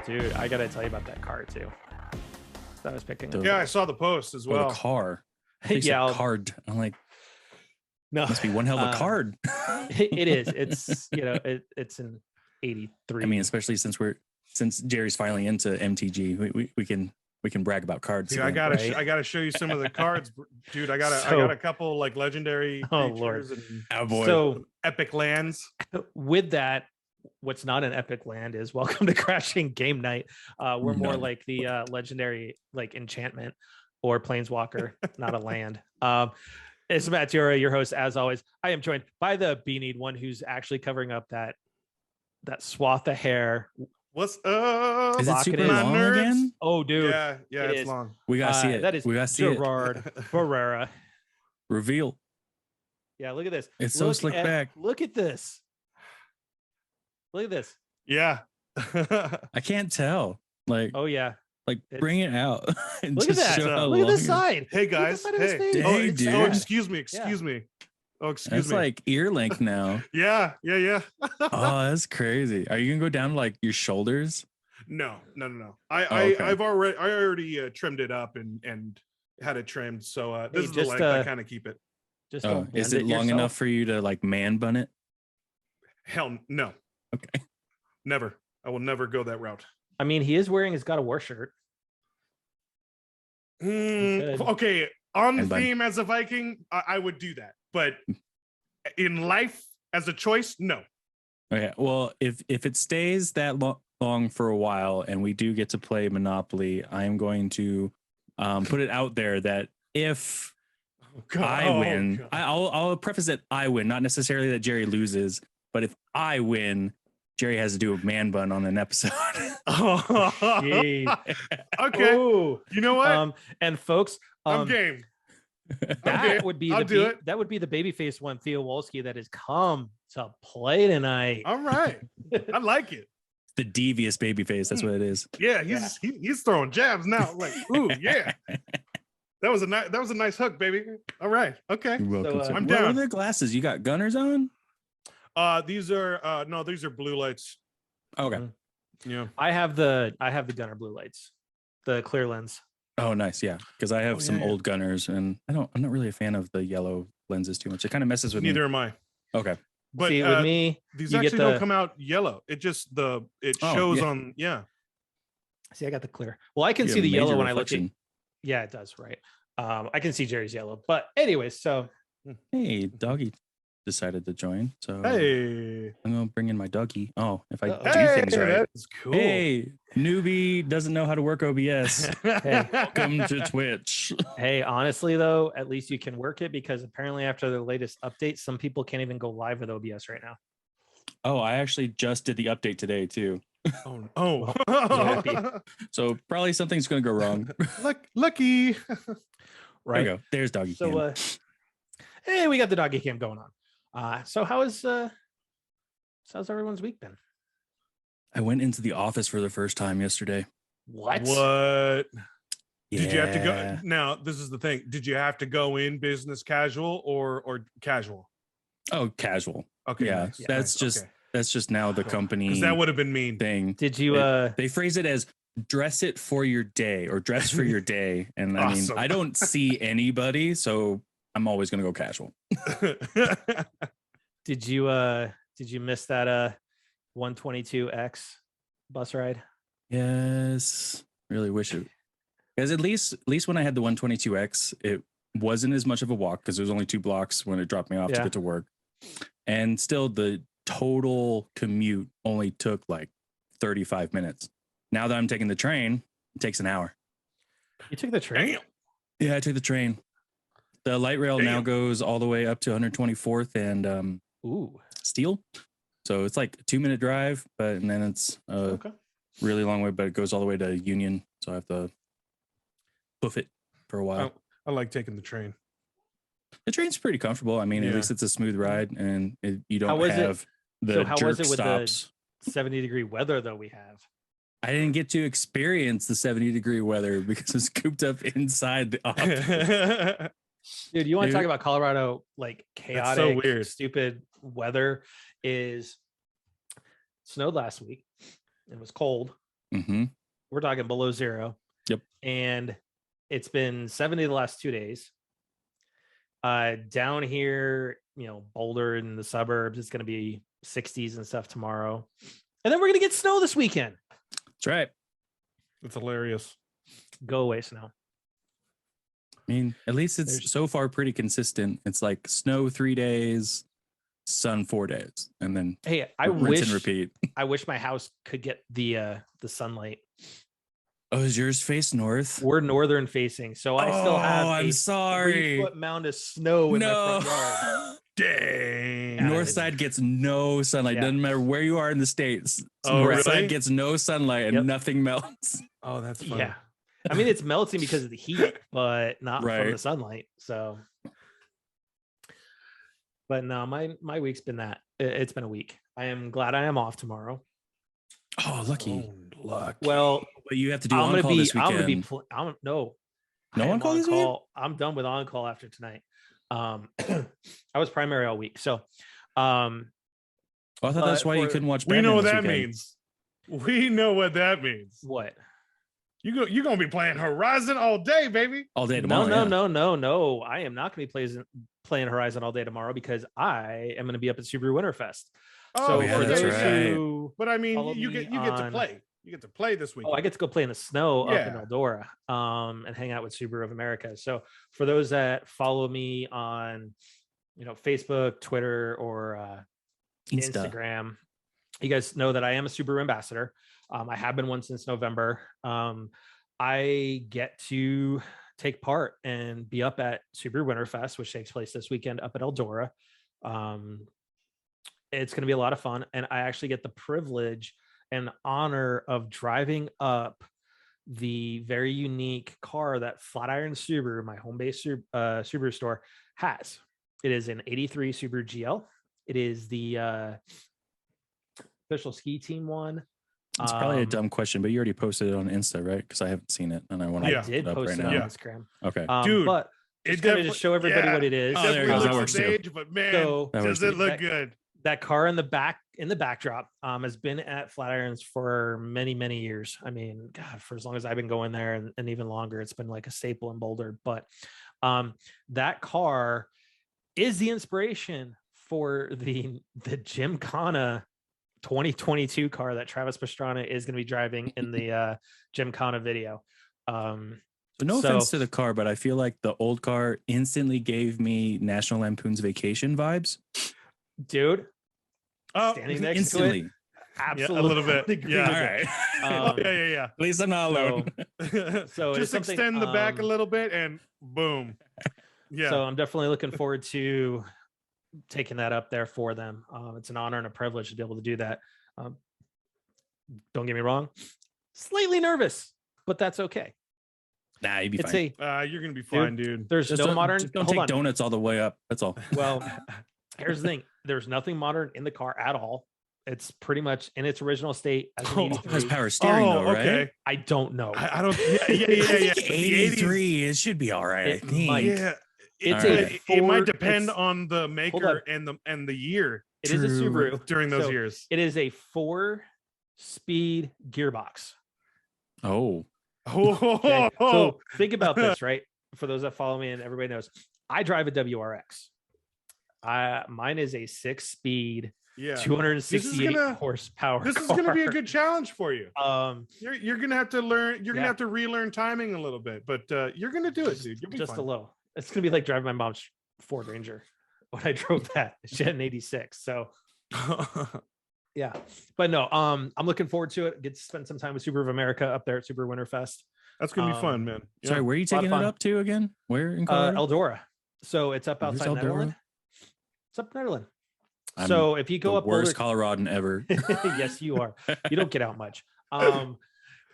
Dude, I gotta tell you about that car too. That I was picking up. Yeah, I saw the post as well. The car. Yeah, card. I'm like, no, must be one hell of a card. It is. It's it's an 83. I mean, especially since Jerry's finally into MTG, we can brag about cards. Dude, again. I gotta show you some of the cards, dude. I got a couple like legendary creatures and So epic lands. With that, what's not an epic land is Welcome to Crashing Game Night. We're more like the legendary like enchantment or planeswalker, not a land. It's Matt Tiora, your host, as always. I am joined by the Beanied one who's actually covering up that swath of hair. What's up? Is it super my long nerds? again? Oh, dude. Yeah, it's long. We gotta see it. That is we gotta see Gerard it. Barrera. Reveal. Yeah, look at this. It's so slick back. Look at this. Look at this. Yeah. I can't tell. Like, Oh yeah. like bring it out. And Look at just that. show how Look at long this side. Hey guys. Hey. Hey, dude. Oh, excuse me. Oh, excuse That's me. like ear length now. Yeah. Oh, that's crazy. Are you gonna go down to like your shoulders? No. Okay. I already trimmed it up and had it trimmed. So this is the length I kind of keep it. Just Is it long enough for you to like man bun it? Hell no. Okay. Never. I will never go that route. I mean, he is wearing his God of War shirt. Okay, on theme as a Viking, I would do that, but in life as a choice, no. Okay. Well, if it stays that long for a while, and we do get to play Monopoly, I am going to put it out there that if I win, I'll preface that I win, not necessarily that Jerry loses, but if I win, Jerry has to do a man bun on an episode. Okay. Ooh. You know what? And folks, I'm game. That would be that would be the babyface one, Theo Wolski, that has come to play tonight. All right. I like it. The devious babyface. That's what it is. Yeah, he's throwing jabs now. Like, ooh, yeah. That was a nice hook, baby. All right. Okay. You're welcome. So, I'm what down. are the glasses? You got gunners on? These are these are blue lights. Okay. Yeah. I have the Gunner blue lights, the clear lens. Oh, nice. Yeah, because I have some old gunners, and I'm not really a fan of the yellow lenses too much. It kind of messes with me. Neither am I. Okay. But see, with me, these actually don't come out yellow. It just shows on. Yeah. See, I got the clear. Well, I can see the yellow when reflection. I look at. Yeah, it does. Right. I can see Jerry's yellow, but anyways, so Hey, doggy decided to join, so hey, I'm gonna bring in my doggy. Oh, if I do hey, things right. That's cool. Hey, newbie doesn't know how to work OBS. hey, Welcome to Twitch. hey, honestly though, at least you can work it, because apparently after the latest update, some people can't even go live with OBS right now. Oh, I actually just did the update today too. Oh. So probably something's gonna go wrong. Lucky. Right. There we go. There's doggy. So hey, we got the doggy cam going on. So how's everyone's week been? I went into the office for the first time yesterday. What? Did you have to go? Yeah. Now, this is the thing. Did you have to go in business casual or casual? Oh, casual. Okay. Yeah, nice. that's Nice. just now the company. Because that would have been mean. thing. Did you They phrase it as dress it for your day or dress for your day, and I mean Awesome. I don't see anybody, so I'm always gonna go casual. did you miss that 122X bus ride? Yes, really wish it. Because at least when I had the 122X, it wasn't as much of a walk because it was only 2 blocks when it dropped me off to get to work, and still the total commute only took like 35 minutes. Now that I'm taking the train, it takes an hour. You took the train? Damn. Yeah, I took the train. The light rail now goes all the way up to 124th and Steel. So it's like a 2-minute drive, and then it's a really long way, but it goes all the way to Union. So I have to hoof it for a while. I like taking the train. The train's pretty comfortable. I mean, at least it's a smooth ride, and you don't have so the how jerk was it with stops. the 70-degree weather though we have? I didn't get to experience the 70-degree weather because it's cooped up inside the office. Dude, you want to talk about Colorado, like chaotic, so weird, stupid weather? Is snowed last week. It was cold. Mm-hmm. We're talking below zero. Yep. And it's been 70 the last 2 days. Down here, Boulder in the suburbs, it's going to be 60s and stuff tomorrow. And then we're going to get snow this weekend. That's right. It's hilarious. Go away, snow. I mean, at least it's so far pretty consistent. It's like snow 3 days, sun 4 days, and then rinse and repeat. I wish my house could get the sunlight. Oh, is yours face north? We're northern facing, so I still have a 3-foot mound of snow in my front yard. Dang. North side gets no sunlight. Yeah. Doesn't matter where you are in the States. Oh, North really? side gets no sunlight and nothing melts. Oh, that's fun. Yeah. I mean, it's melting because of the heat, but not from the sunlight. So, but no, my week's been that. It's been a week. I am glad I am off tomorrow. Oh, lucky. Luck. Well, but you have to do I'm on call this weekend. I'm gonna be. No on call this weekend. I'm done with on call after tonight. I was primary all week, so. I thought that's why you couldn't watch. We know what that weekend. means. We know what that means. What? You're gonna be playing Horizon all day, baby. All day tomorrow. No. I am not gonna be playing Horizon all day tomorrow because I am gonna be up at Subaru Winterfest. Oh, so yeah, for that's those right. who But I mean, follow you me get to play. You get to play this week. Oh, I get to go play in the snow up in Yeah. Eldora, and hang out with Subaru of America. So for those that follow me on, Facebook, Twitter, or Instagram, you guys know that I am a Subaru ambassador. I have been one since November. I get to take part and be up at Subaru Winterfest, which takes place this weekend up at Eldora. It's going to be a lot of fun, and I actually get the privilege and honor of driving up the very unique car that Flatiron Subaru, my home base Subaru store, has. It is an 83 Subaru GL. It is the official ski team one. It's probably a dumb question, but you already posted it on Insta, right? Because I haven't seen it, and I want to. I did post it on Instagram. Okay, dude, but it's going to just show everybody what it is. Oh, there it goes. That works too. But man, So, does it look good? That car in the backdrop has been at Flatirons for many, many years. I mean, God, for as long as I've been going there, and even longer, it's been like a staple in Boulder. But that car is the inspiration for the Gymkhana 2022 car that Travis Pastrana is going to be driving in the Gymkhana video. No offense to the car, but I feel like the old car instantly gave me National Lampoon's Vacation vibes. Dude, standing next instantly. to it, absolutely, a little bit. Yeah, all right. Yeah. At least I'm not alone. So just extend the back a little bit, and boom. Yeah. So I'm definitely looking forward to taking that up there for them. It's an honor and a privilege to be able to do that. Don't get me wrong, slightly nervous, but that's okay. Nah, you'd be fine. You're gonna be fine, dude. There's no modern. Just don't take donuts all the way up. That's all. Well, here's the thing. There's nothing modern in the car at all. It's pretty much in its original state. As an It has power steering, though, right? Okay. I don't know. I don't. Yeah. 83. It should be all right. I think. Yeah. It might depend on the maker and the year. It is a Subaru during those years. It is a 4-speed gearbox. Oh. Okay? So think about this, right? For those that follow me and everybody knows, I drive a WRX. Mine is a 6-speed, 268 horsepower. This is going to be a good challenge for you. You're going to have to learn. You're going to have to relearn timing a little bit, but you're going to do it, dude. You'll be just fine. a low. It's going to be like driving my mom's Ford Ranger when I drove that. She had an 86. So yeah, but no, I'm looking forward to it. Get to spend some time with Subaru of America up there at Subaru Winterfest. That's gonna be fun, man. Sorry, where are you taking it up to again? Where in Colorado? Eldora. So it's up outside Netherlands. It's up Netherlands. So if you go up worst Coloradan ever. Yes, you are. You don't get out much.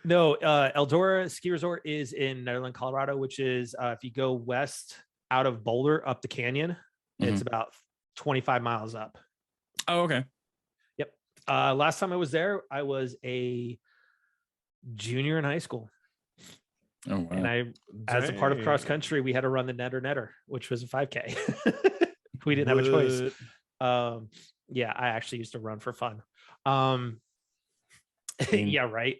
No, Eldora Ski Resort is in Netherlands, Colorado, which is if you go west out of Boulder up the canyon, it's about 25 miles up. Oh, okay. Yep. Last time I was there, I was a junior in high school. Oh, wow. And as a part of cross country, we had to run the netter, which was a 5K. We didn't have a choice. Yeah, I actually used to run for fun. Yeah, right.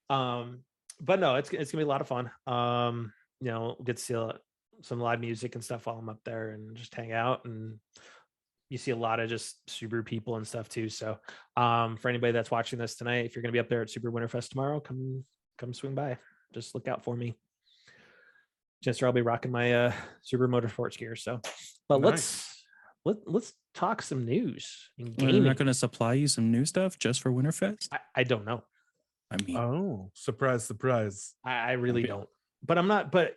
But no, it's gonna be a lot of fun. Get to see some live music and stuff while I'm up there and just hang out, and you see a lot of just Subaru people and stuff too. So for anybody that's watching this tonight, if you're gonna be up there at Subaru Winterfest tomorrow, come swing by. Just look out for me. Chester, I'll be rocking my Subaru Motorsports gear. So, but Nice. let's talk some news. They're not going to supply you some new stuff just for Winterfest? I don't know. I mean, Oh, surprise! I really don't. But I'm not. But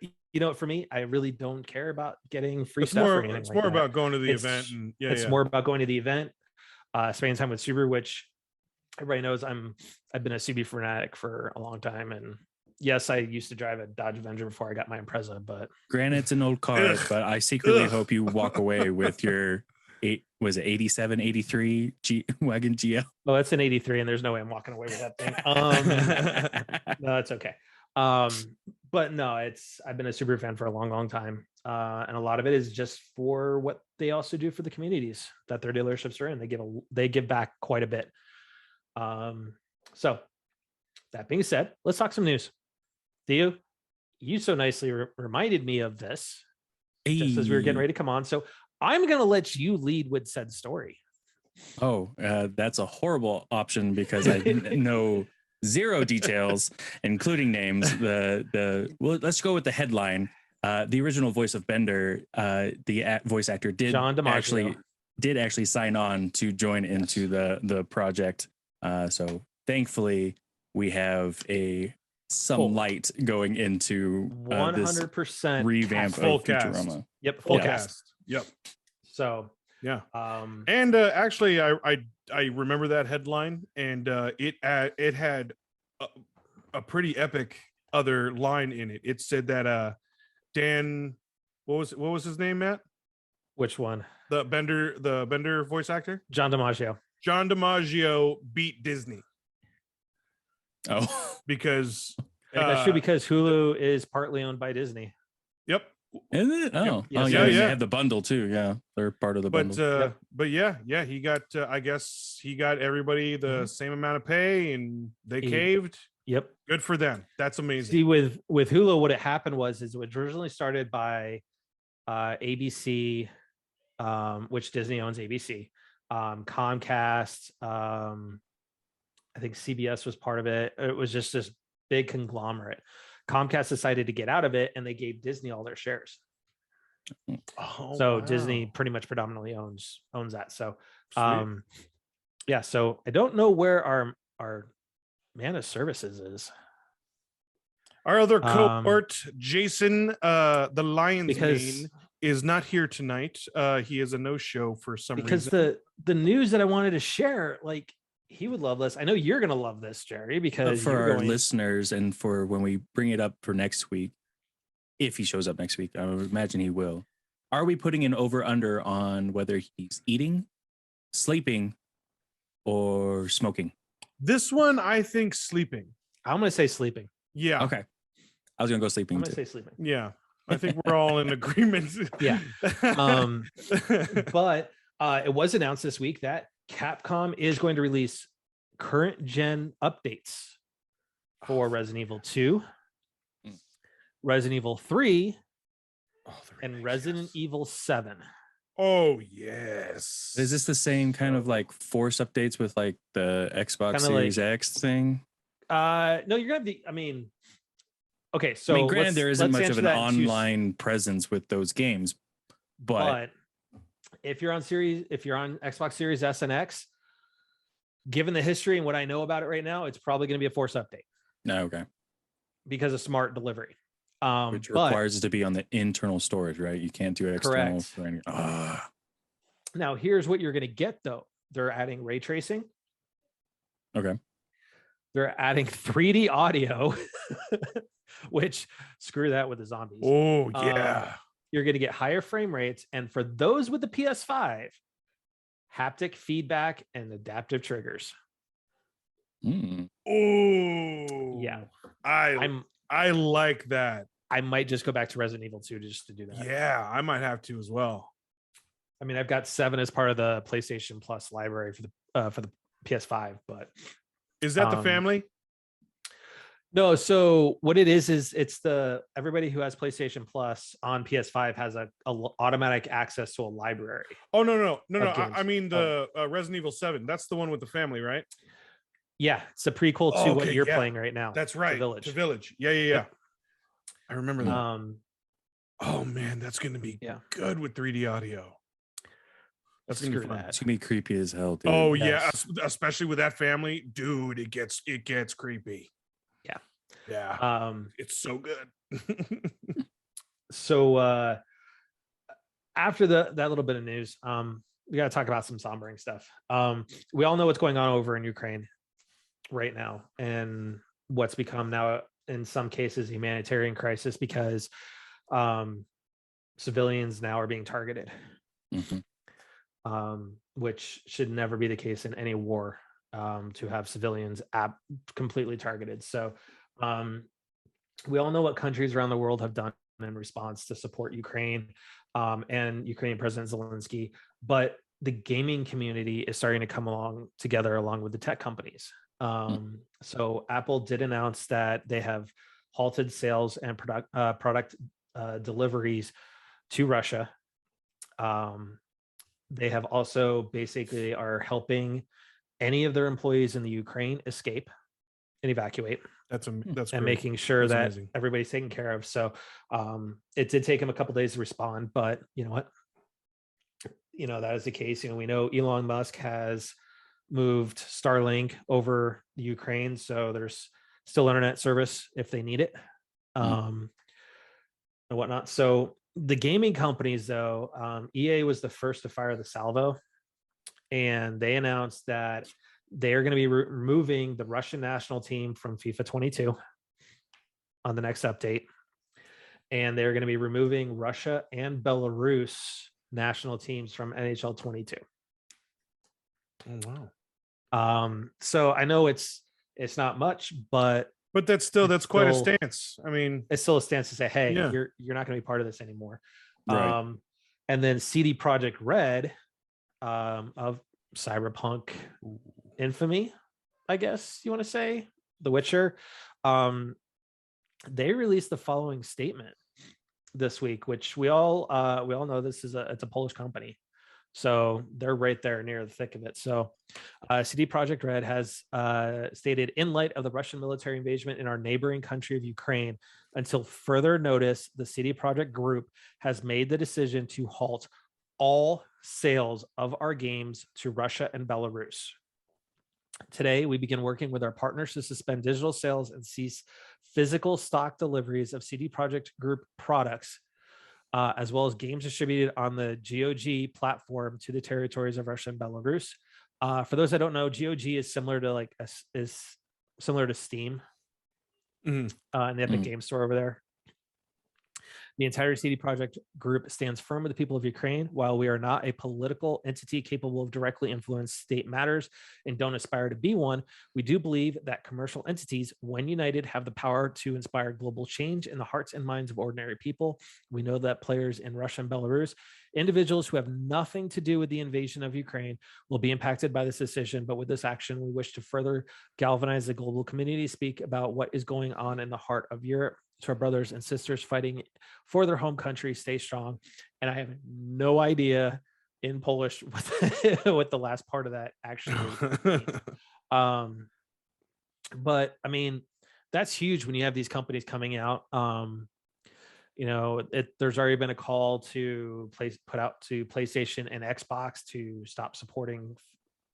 for me, I really don't care about getting free It's stuff. more. Or anything It's like more that. about going to the It's- event, and it's more about going to the event, spending time with Subaru, which everybody knows I've been a Subaru fanatic for a long time, and yes, I used to drive a Dodge Avenger before I got my Impreza, but granted, it's an old car, but I secretly hope you walk away with your 87, 83 wagon GL. oh, that's an 83, and there's no way I'm walking away with that thing. No, it's okay. But no, I've been a Subaru fan for a long time, and a lot of it is just for what they also do for the communities that their dealerships are in. They give back quite a bit. So that being said, let's talk some news. Theo, you so nicely reminded me of this just as we were getting ready to come on. So I'm going to let you lead with said story. Oh, that's a horrible option because I know zero details, including names. Well, let's go with the headline. The original voice of Bender, the voice actor John DiMaggio. did actually sign on to join into the project. So thankfully we have some light going into 100% revamp full of cast. Futurama. Yep, full full cast. cast. Yep. So Yeah. And actually, I remember that headline, and it had a pretty epic other line in it. It said that Dan, what was his name, Matt? Which one? The Bender voice actor, John DiMaggio. John DiMaggio beat Disney. Oh, because that's true, because Hulu is partly owned by Disney. Yep. Isn't it? Oh, Yes, yeah. yeah. They have the bundle too. Yeah, they're part of the bundle. But yeah, he got. I guess he got everybody the same amount of pay, and they caved. Yep. Good for them. That's amazing. See, with Hulu, what had happened was it was originally started by ABC, which Disney owns ABC, Comcast. I think CBS was part of it. It was just this big conglomerate. Comcast decided to get out of it, and they gave Disney all their shares. So wow. Disney pretty much predominantly owns that. So, yeah. So I don't know where our managed services is. Our other cohort, Jason, the Lions Mane, is not here tonight. He is a no-show for some reason. Because the news that I wanted to share, like, he would love this. I know you're going to love this, Jerry, because for our listeners and for when we bring it up for next week, if he shows up next week, I would imagine he will. Are we putting an over-under on whether he's eating, sleeping, or smoking? This one, I think sleeping. I'm going to say sleeping. Yeah. Okay. I was going to go sleeping. I'm going to say sleeping. Yeah. I think we're all in agreement. Yeah. But it was announced this week that Capcom is going to release current gen updates for Resident Evil 2, Resident Evil 3, and Resident Evil 7. Oh, yes. Is this the same kind of like force updates with like the Xbox Series X thing? No, you're going to have okay, so I mean, granted, there isn't much of an online presence with those games, but if you're on Xbox Series S and X, given the history and what I know about it right now, it's probably going to be a force update. Okay. Because of smart delivery. Which requires it to be on the internal storage, right? You can't do external. For any. Now, here's what you're going to get, though. They're adding ray tracing. Okay. They're adding 3D audio, which screw that with the zombies. Oh, yeah. You're going to get higher frame rates. And for those with the PS5, haptic feedback and adaptive triggers. Oh, yeah. I like that. I might just go back to Resident Evil 2 just to do that. Yeah, I might have to as well. I mean, I've got 7 as part of the PlayStation Plus library for the PS5, but is that the family? No, so what it is it's everybody who has PlayStation Plus on PS5 has a automatic access to a library. Oh no. Games. I mean the Resident Evil 7. That's the one with the family, right? Yeah, it's a prequel to what you're playing right now. That's right. To Village. Yeah. Yep. I remember that. Oh man, that's gonna be good with 3D audio. That's gonna be fun. It's gonna be creepy as hell, dude. Oh yes. Yeah, especially with that family, dude. It gets creepy. Yeah. It's so good. So after that little bit of news, we got to talk about some sombering stuff. We all know what's going on over in Ukraine right now, and what's become now, in some cases, a humanitarian crisis because civilians now are being targeted, which should never be the case in any war, to have civilians completely targeted. So we all know what countries around the world have done in response to support Ukraine and Ukrainian President Zelensky, but the gaming community is starting to come along together along with the tech companies. So Apple did announce that they have halted sales and product deliveries to Russia. They have also basically are helping any of their employees in the Ukraine escape and evacuate. That's and great. Making sure that's that amazing. Everybody's taken care of. So it did take them a couple days to respond, but you know what? That is the case. We know Elon Musk has moved Starlink over the Ukraine, so there's still internet service if they need it, and whatnot. So the gaming companies, though, EA was the first to fire the salvo, and they announced that they are going to be removing the Russian national team from FIFA 22 on the next update, and they're going to be removing Russia and Belarus national teams from NHL 22. Oh wow. So I know it's not much, but that's quite a stance. I mean, it's still a stance to say, hey, you're not going to be part of this anymore. Right. And then CD Projekt Red, of Cyberpunk infamy, I guess you want to say, The Witcher, they released the following statement this week, which we all know this is it's a Polish company, so they're right there near the thick of it. So CD Projekt Red has stated, in light of the Russian military invasion in our neighboring country of Ukraine, until further notice, the CD Projekt Group has made the decision to halt all sales of our games to Russia and Belarus. Today, we begin working with our partners to suspend digital sales and cease physical stock deliveries of CD Projekt Group products, as well as games distributed on the GOG platform to the territories of Russia and Belarus. For those that don't know, GOG is similar to Steam in the Epic Game Store over there. The entire CD Projekt Group stands firm with the people of Ukraine. While we are not a political entity capable of directly influencing state matters and don't aspire to be one, we do believe that commercial entities, when united, have the power to inspire global change in the hearts and minds of ordinary people. We know that players in Russia and Belarus, individuals who have nothing to do with the invasion of Ukraine, will be impacted by this decision. But with this action, we wish to further galvanize the global community, speak about what is going on in the heart of Europe. To our brothers and sisters fighting for their home country, stay strong. And I have no idea in Polish what the last part of that actually means. But I mean, that's huge when you have these companies coming out. There's already been a call to put out to PlayStation and Xbox to stop supporting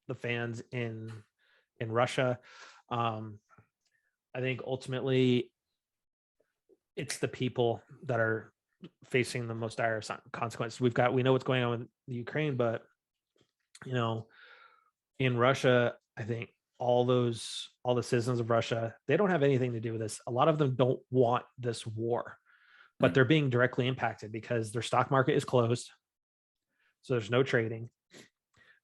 the fans in Russia. I think ultimately it's the people that are facing the most dire consequences. We know what's going on with the Ukraine, but in Russia, I think all the citizens of Russia, they don't have anything to do with this. A lot of them don't want this war, but they're being directly impacted because their stock market is closed. So there's no trading.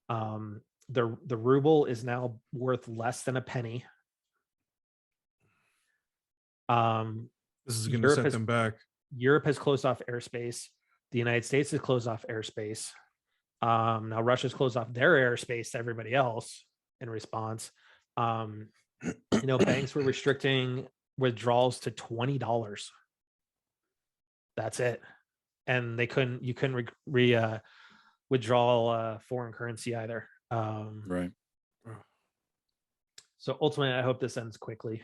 The ruble is now worth less than a penny. This is going to set them back. Europe has closed off airspace. The United States has closed off airspace. Now Russia's closed off their airspace to everybody else in response. Banks were restricting withdrawals to $20. That's it. And you couldn't withdraw foreign currency either. Right. So ultimately, I hope this ends quickly.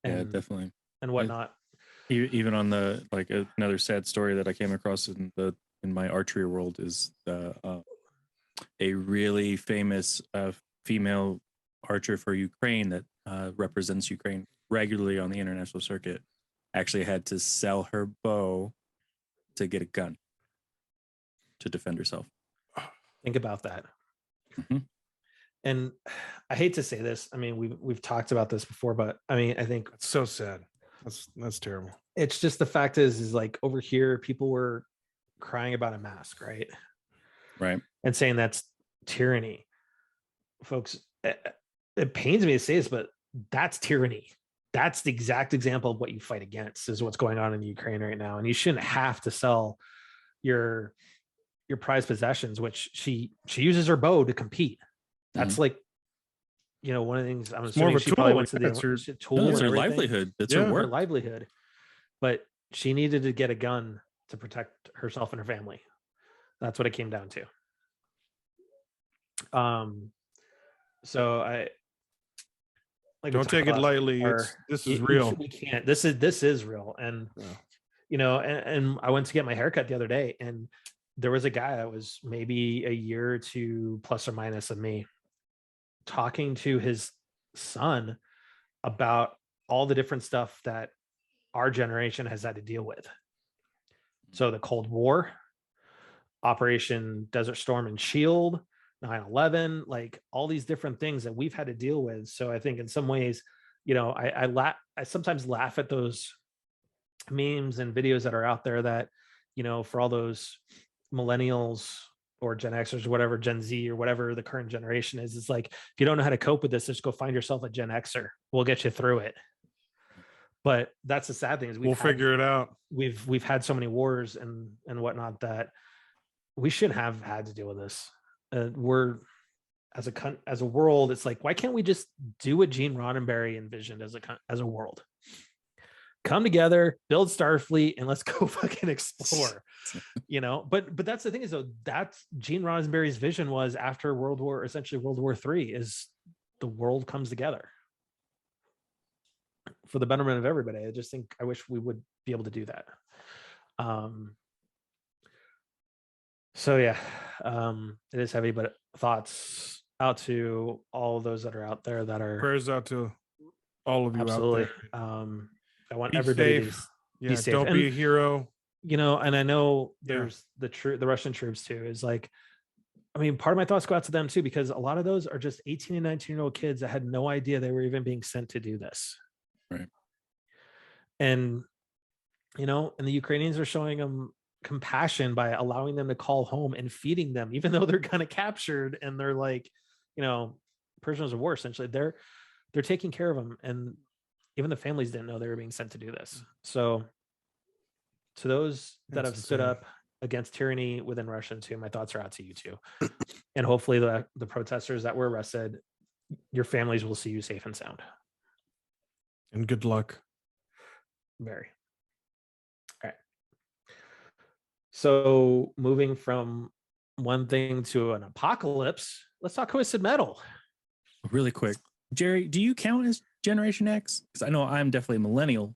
Yeah, definitely. And whatnot. Even on the another sad story that I came across in my archery world is a really famous female archer for Ukraine that represents Ukraine regularly on the international circuit actually had to sell her bow to get a gun to defend herself. Think about that. Mm-hmm. And I hate to say this. I mean, we've talked about this before, but I mean, I think it's so sad. That's terrible. It's just the fact is like over here, people were crying about a mask, right? Right. And saying that's tyranny. Folks, it pains me to say this, but that's tyranny. That's the exact example of what you fight against is what's going on in Ukraine right now. And you shouldn't have to sell your prized possessions, which she uses her bow to compete. That's like, one of the things I'm assuming she probably went to the tool. It's her livelihood. That's her work. Her livelihood. But she needed to get a gun to protect herself and her family. That's what it came down to. So I don't take it lightly. This is real. We can't. This is real. And and I went to get my haircut the other day, and there was a guy that was maybe a year or two plus or minus of me talking to his son about all the different stuff that our generation has had to deal with. So the Cold War, Operation Desert Storm and Shield, 9/11, like all these different things that we've had to deal with. So I think in some ways, I sometimes laugh at those memes and videos that are out there that, for all those millennials or Gen Xers or whatever, Gen Z or whatever the current generation is, it's like, if you don't know how to cope with this, just go find yourself a Gen Xer. We'll get you through it. But that's the sad thing is we'll figure it out. We've had so many wars and whatnot that we shouldn't have had to deal with this. We're as a world, it's like, why can't we just do what Gene Roddenberry envisioned as a world? Come together, build Starfleet, and let's go fucking explore. But that's the thing is though, that's Gene Roddenberry's vision was after World War III is the world comes together for the betterment of everybody. I just think I wish we would be able to do that. So yeah, it is heavy, but thoughts out to all of those that are out there that are prayers out to all of you absolutely. out there. I want be everybody safe. to be safe. Don't be a hero. And I know there's the Russian troops too. Is like, I mean, part of my thoughts go out to them too, because a lot of those are just 18 and 19-year-old kids that had no idea they were even being sent to do this. Right. And and the Ukrainians are showing them compassion by allowing them to call home and feeding them, even though they're kind of captured and they're like, prisoners of war. Essentially, they're taking care of them, and even the families didn't know they were being sent to do this. So, to those that have stood up against tyranny within Russia too, my thoughts are out to you too, and hopefully the protesters that were arrested, your families will see you safe and sound. And good luck. Very. All right. So moving from one thing to an apocalypse, let's talk Twisted Metal. Really quick. Jerry, do you count as Generation X? Because I know I'm definitely a millennial.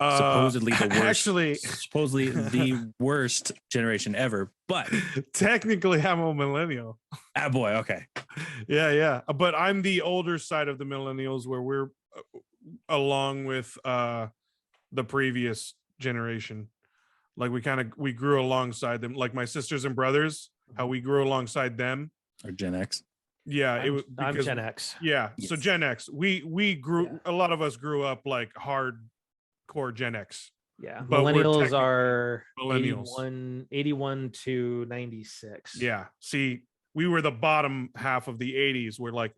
Supposedly the worst. Supposedly the worst generation ever. But technically, I'm a millennial. Ah, boy. Okay. Yeah. But I'm the older side of the millennials, where we're along with the previous generation. Like we grew alongside them. Like my sisters and brothers, how we grew alongside them. Or Gen X. Yeah, I'm Gen X. Yeah, yes. So Gen X, we grew. Yeah. A lot of us grew up like hardcore Gen X. Yeah, millennials are 81 to 96. Yeah, see, we were the bottom half of the 80s. Where like,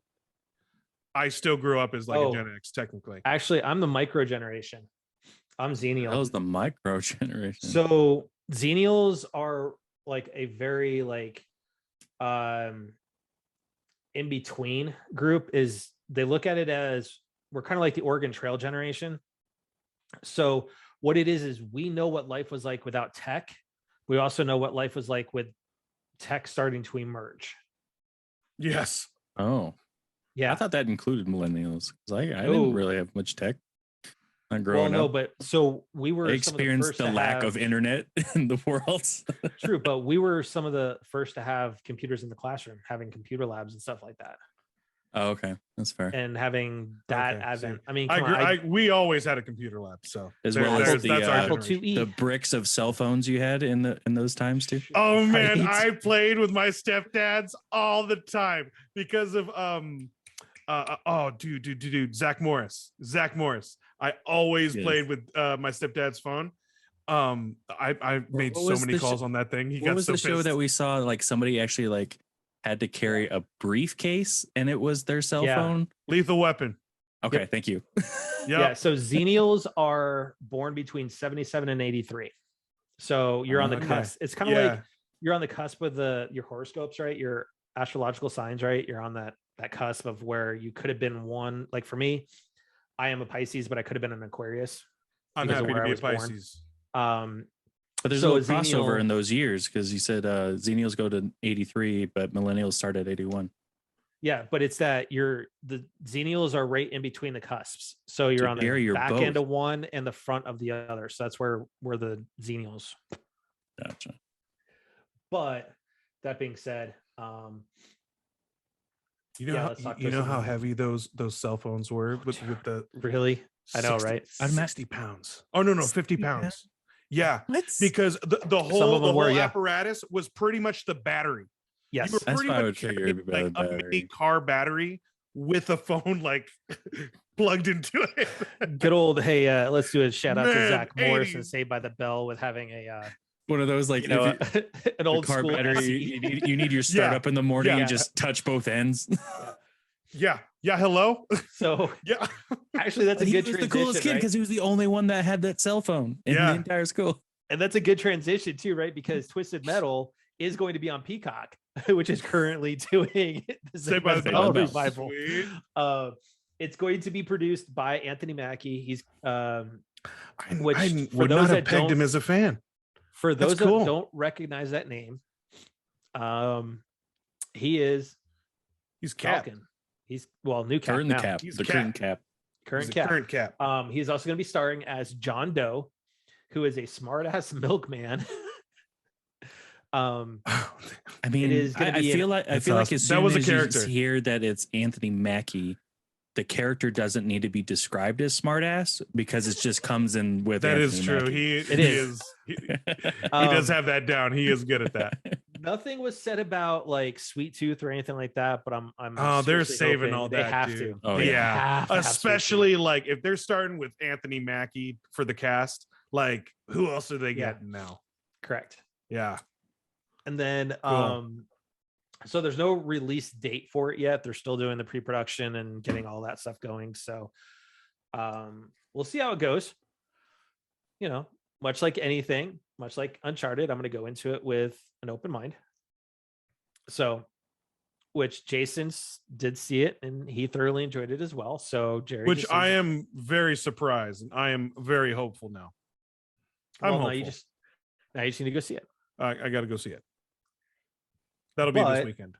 I still grew up as like a Gen X technically. Actually, I'm the micro generation. I'm Xennial. That was the micro generation. So Xennials are like a very like in between group. Is they look at it as we're kind of like the Oregon Trail generation. So what it is we know what life was like without tech. We also know what life was like with tech starting to emerge. Yes. Oh, Yeah. I thought that included millennials because I didn't really have much tech. I'm growing well, no, up. but so we were I experienced the lack of internet in the world. True, but we were some of the first to have computers in the classroom, having computer labs and stuff like that. Oh, okay, that's fair. And having that advent. I mean, we always had a computer lab, so as well as the Apple IIe. The bricks of cell phones you had in those times too. Oh man, I played with my stepdads all the time because of dude, Zach Morris. I always played with my stepdad's phone. I made so many calls on that thing. What was the show that we saw? Like somebody actually like had to carry a briefcase and it was their cell phone. Lethal Weapon. Okay, Yep. thank you. Yeah, so Xennials are born between 77 and 83. So you're on the cusp. It's kind of like you're on the cusp with your horoscopes, right? Your astrological signs, right? You're on that cusp of where you could have been one. Like for me, I am a Pisces, but I could have been an Aquarius. I'm happy to be a Pisces. But there's a little crossover in those years because you said Xennials go to 83, but millennials start at 81. Yeah, but it's that the Xennials are right in between the cusps. So you're on the back end of one and the front of the other. So that's where we're the Xennials. Gotcha. But that being said, you know how heavy those cell phones were with the really? I know, right? I'm 60 pounds. Oh no, 50 pounds. Yeah, what? Because the whole apparatus was pretty much the battery. Yes, you were pretty much like a mini car battery with a phone like plugged into it. Good old let's do a shout out to Zach Morris and Saved by the Bell with having a one of those like an old car battery. You need your startup in the morning and just touch both ends. Yeah. Hello. So actually, that's a good transition. The coolest kid because he was the only one that had that cell phone in the entire school. And that's a good transition too, right? Because Twisted Metal is going to be on Peacock, which is currently doing the Saved by the Bell revival. It's going to be produced by Anthony Mackie. He's I would not have pegged him as a fan. For those that don't recognize that name, he's Cap. He's new Cap. Current Cap. He's the current Cap. Current Cap. He's also going to be starring as John Doe, who is a smart-ass milkman. I mean, it is I feel like as soon as you hear that it's Anthony Mackie, the character doesn't need to be described as smartass because it just comes in with that. Anthony Is true. Mackie. He does have that down. He is good at that. Nothing was said about like Sweet Tooth or anything like that, but I'm they're saving all that. They have dude. to. Oh yeah, especially like if they're starting with Anthony Mackie for the cast, like who else are they getting now? Correct. Yeah. And then so there's no release date for it yet. They're still doing the pre-production and getting all that stuff going. So we'll see how it goes. You know, much like anything, much like Uncharted, I'm going to go into it with an open mind. So, which Jason did see it and he thoroughly enjoyed it as well. So Jerry, which I am very surprised and I am very hopeful now. I'm hopeful. Now you just need to go see it. I got to go see it. That'll be this weekend.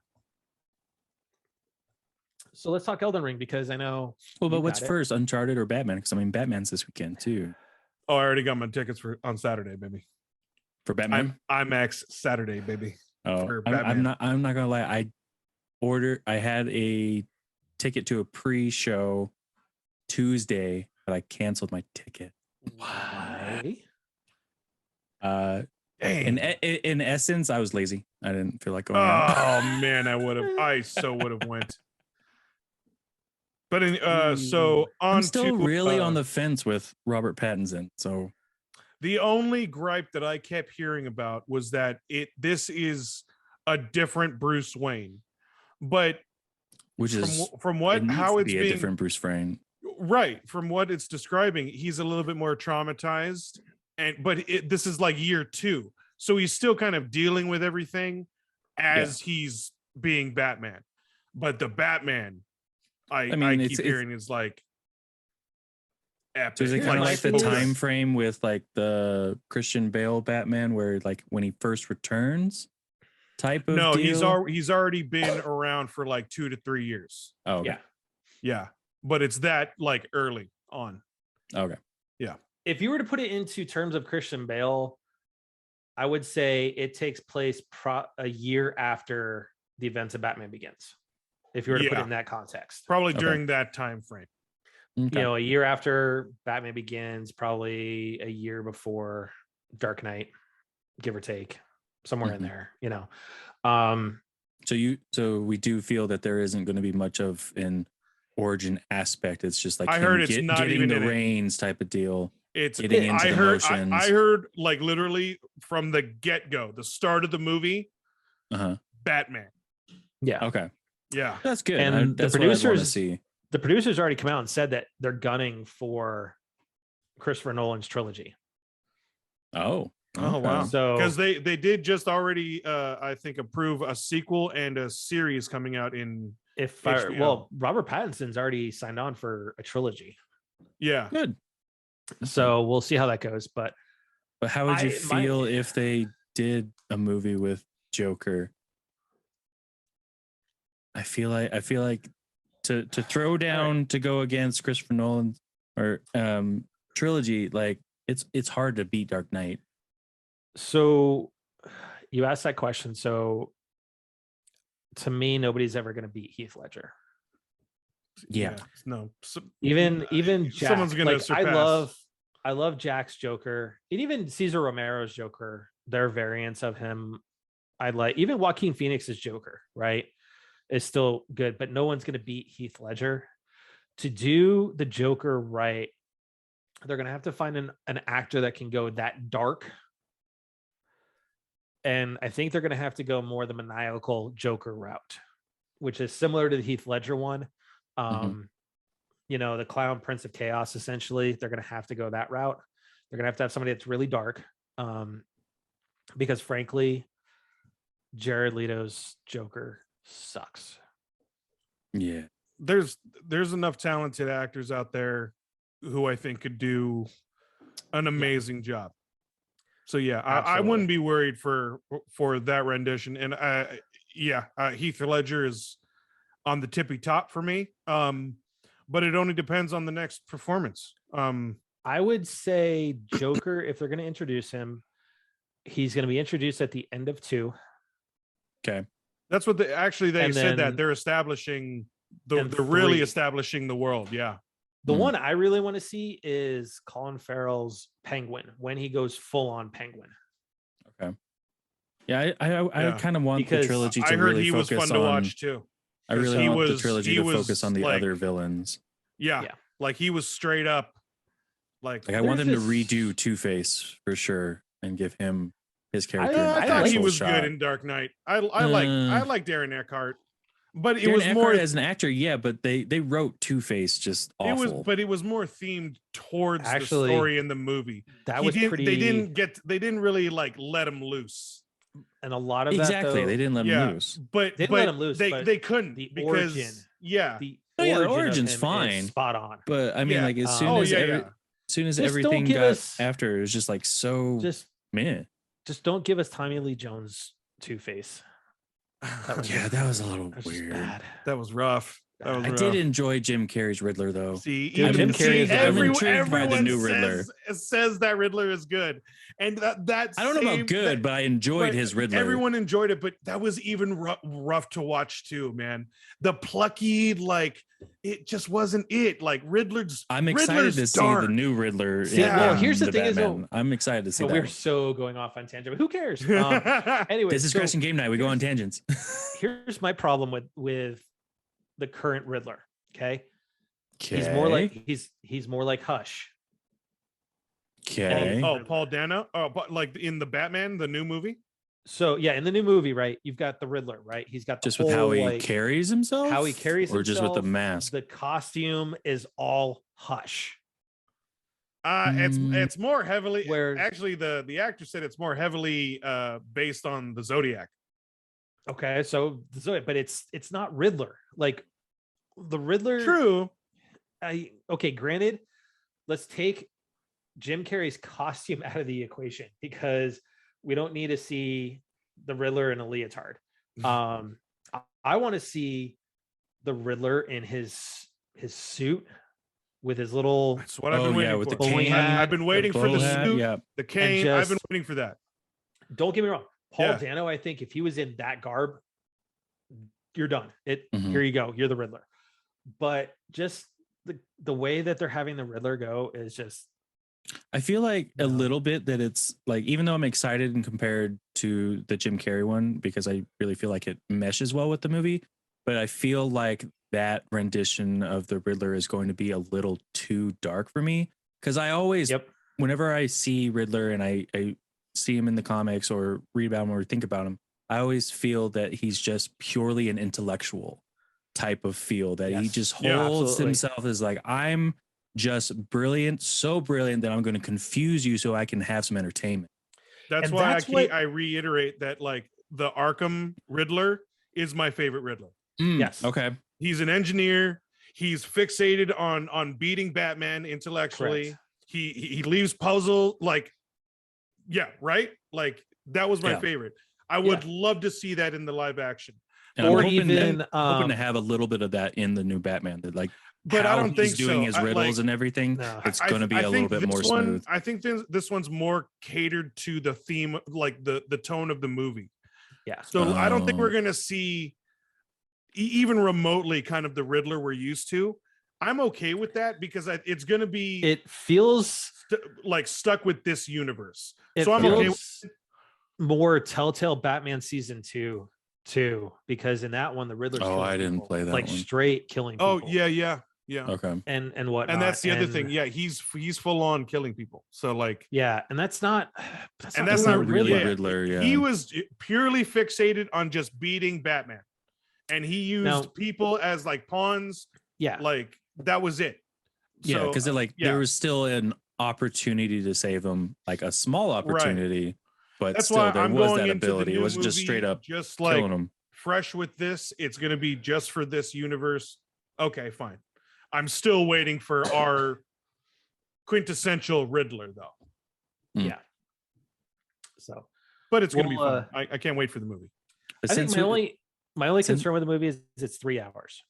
So let's talk Eldon Ring because I know. Well, but what's first, Uncharted or Batman? Because I mean, Batman's this weekend too. Oh, I already got my tickets on Saturday, baby. For Batman, IMAX Saturday, baby. Oh, I'm not gonna lie. I had a ticket to a pre-show Tuesday, but I canceled my ticket. Why? In essence, I was lazy. I didn't feel like going. Oh man, I so would have went. But I'm still really on the fence with Robert Pattinson. So the only gripe that I kept hearing about was that this is a different Bruce Wayne, but from how it's being a different Bruce Wayne, right? From what it's describing, he's a little bit more traumatized. But this is like year 2, so he's still kind of dealing with everything as he's being Batman. But the Batman, I keep hearing is like epic. So is it kind of like the thing is- time frame with like the Christian Bale Batman, where like when he first returns, type of No, deal? he's already been around for like 2 to 3 years. Oh, okay. Yeah. Yeah, but it's that like early on. Okay. If you were to put it into terms of Christian Bale, I would say it takes place a year after the events of Batman Begins. If you were to put it Yeah. in that context, Probably Okay. during that time frame. Okay. a year after Batman Begins, probably a year before Dark Knight, give or take, somewhere in Mhm. there. So we do feel that there isn't going to be much of an origin aspect. It's just like I him heard it's not getting even the in it. reins type of deal. It's Getting into I the heard motions. I heard like literally from the get-go, the start of the movie, Uh-huh. Batman. Yeah. Okay. Yeah. That's good. And That's the what I'd want to producers- see. The producers already come out and said that they're gunning for Christopher Nolan's trilogy. Oh. Oh, wow. So Because they did just already I think approve a sequel and a series coming out in HBO. Robert Pattinson's already signed on for a trilogy. yeah. Good. So we'll see how that goes. But But how would you my- feel if they did a movie with Joker? I feel like to throw down to go against Christopher Nolan or trilogy, like it's hard to beat Dark Knight. so you asked that question. So to me, nobody's ever going to beat Heath Ledger. Yeah. No. Even Jack, someone's gonna like, surpass. I love Jack's Joker, and even Cesar Romero's Joker. Their variants of him, I like. Even Joaquin Phoenix's Joker, right, is still good, but no one's going to beat Heath Ledger. To do the Joker right, they're going to have to find an actor that can go that dark. And I think they're going to have to go more the maniacal Joker route, which is similar to the Heath Ledger one. The clown prince of chaos, essentially. They're going to have to go that route. They're going to have somebody that's really dark. Because frankly, Jared Leto's Joker sucks. Yeah. There's enough talented actors out there who I think could do an amazing job. So yeah, I wouldn't be worried for that rendition. And Heath Ledger is on the tippy top for me. But it only depends on the next performance. I would say Joker, if they're going to introduce him, he's going to be introduced at the end of 2. Okay. That's what they And said, that then- they're establishing they're and really 3. establishing the world. Yeah. The Mhm. one I really want to see is Colin Farrell's Penguin, when he goes full on Penguin. Yeah, I Yeah. kind of want the Because trilogy to I heard really he was focus fun to on. watch too. I really He want the was- trilogy he to was, focus on the like- other villains. Yeah. Yeah. Like he was straight up like Like I want them There's to just- redo Two-Face for sure and give him his character. I I a thought nice he full was shot. good in Dark Knight. I like Darren Eckhart, but it Darren was Eckhart more as an actor, yeah, but they wrote Two-Face just awful. it was more themed towards Actually, the story in the movie. That was pretty. They didn't really like let him loose. and a lot of exactly, that, though, they didn't let him Yeah. loose. But Didn't but let him loose, They but they couldn't the because origin- yeah. The Oh, yeah, the origin of origin's him is fine. spot on. But I mean, Yeah. like as soon Oh, as yeah. as soon as Just don't everything give got us- after, it was just like so Just meh. don't give us Tommy Lee Jones Two-Face. That was Yeah, just- that was a little that's just weird. bad. That was rough. That was I rough. did enjoy Jim Carrey's Riddler though. See, Dude, even Jim Carrey is- I'm intrigued by the new everyone says that Riddler is good, and that's I don't know about good, but I enjoyed his Riddler. Everyone enjoyed it, but that was even rough to watch too, man. The plucky, like it just wasn't it. Like Riddler's. I'm excited Riddler's to see dark. the new Riddler. See, well, here's the thing is, Batman. though- I'm excited to see So that. we're so going off on tangent, but who cares? Anyway, This is so Crashing Game Night. We go on tangents. here's my problem with the current Riddler. Okay, Okay. he's more like Hush. okay. Oh, Paul Dano. Oh, but like in the Batman, the new movie. So yeah, in the new movie, right? You've got the Riddler, right? He's got the Just with how whole, he like, carries himself, how he carries or just with the himself, mask. The costume is all Hush. It's more heavily. Where- Actually, the actor said it's more heavily based on the Zodiac. Okay, but it's not Riddler. Like the Riddler. True. Okay, granted, let's take Jim Carrey's costume out of the equation, because we don't need to see the Riddler in a leotard. I want to see the Riddler in his suit with his little. That's what I've been waiting with for. the cane. I've been waiting for the hat, suit, the cane. I've been waiting for that. Don't get me wrong. Paul Dano, I think if he was in that garb, you're done. Here you go. You're the Riddler. But just the way that they're having the Riddler go is just. I feel like a little bit that it's like, even though I'm excited and compared to the Jim Carrey one, because I really feel like it meshes well with the movie, but I feel like that rendition of the Riddler is going to be a little too dark for me. Because I always, whenever I see Riddler and I see him in the comics or read about him or think about him, I always feel that he's just purely an intellectual type of feel, that he just holds himself as like, I'm just brilliant, so brilliant that I'm going to confuse you so I can have some entertainment. That's why I reiterate that, like, the Arkham Riddler is my favorite Riddler. Yes. Okay. He's an engineer. He's fixated on beating Batman intellectually. Correct. He leaves puzzle, like, right? Like, that was my favorite. I would love to see that in the live action. And or I'm hoping to have a little bit of that in the new Batman, that like, but I don't think he's doing his riddles and everything. No. It's going to be a little bit more smooth. I think this one's more catered to the theme, like the tone of the movie. Yeah. So I don't think we're going to see even remotely kind of the Riddler we're used to. I'm okay with that, because it's going to be. It feels like stuck with this universe. So I'm okay with more Telltale Batman season 2 too, because in that one the Riddler's I didn't play that like one. Straight killing people. Yeah. Okay. And what? And that's the other thing. Yeah, he's full on killing people. So like, and that's not really Riddler. Yeah. He was purely fixated on just beating Batman, and he used people as like pawns. Yeah, like that was it. Yeah, because there was still an opportunity to save him, like a small opportunity, but that's still there was that ability. It wasn't just straight up just like killing him. Fresh with this, it's going to be just for this universe. Okay, fine. I'm still waiting for our quintessential Riddler, though. Yeah. So, but it's going to be fun. I can't wait for the movie. I think my only concern with the movie is it's 3 hours.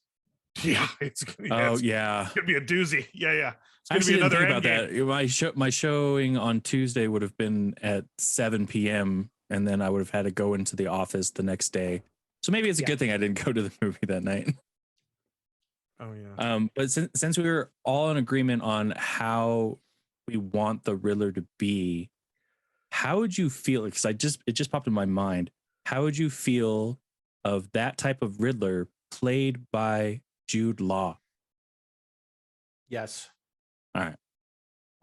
Yeah, it's gonna be, it's gonna be a doozy. Yeah. It's gonna be another about that. My showing on Tuesday would have been at 7 p.m. and then I would have had to go into the office the next day. So maybe it's a good thing I didn't go to the movie that night. Oh yeah. But since we were all in agreement on how we want the Riddler to be, how would you feel? Because it just popped in my mind. How would you feel of that type of Riddler played by Jude Law? Yes. All right.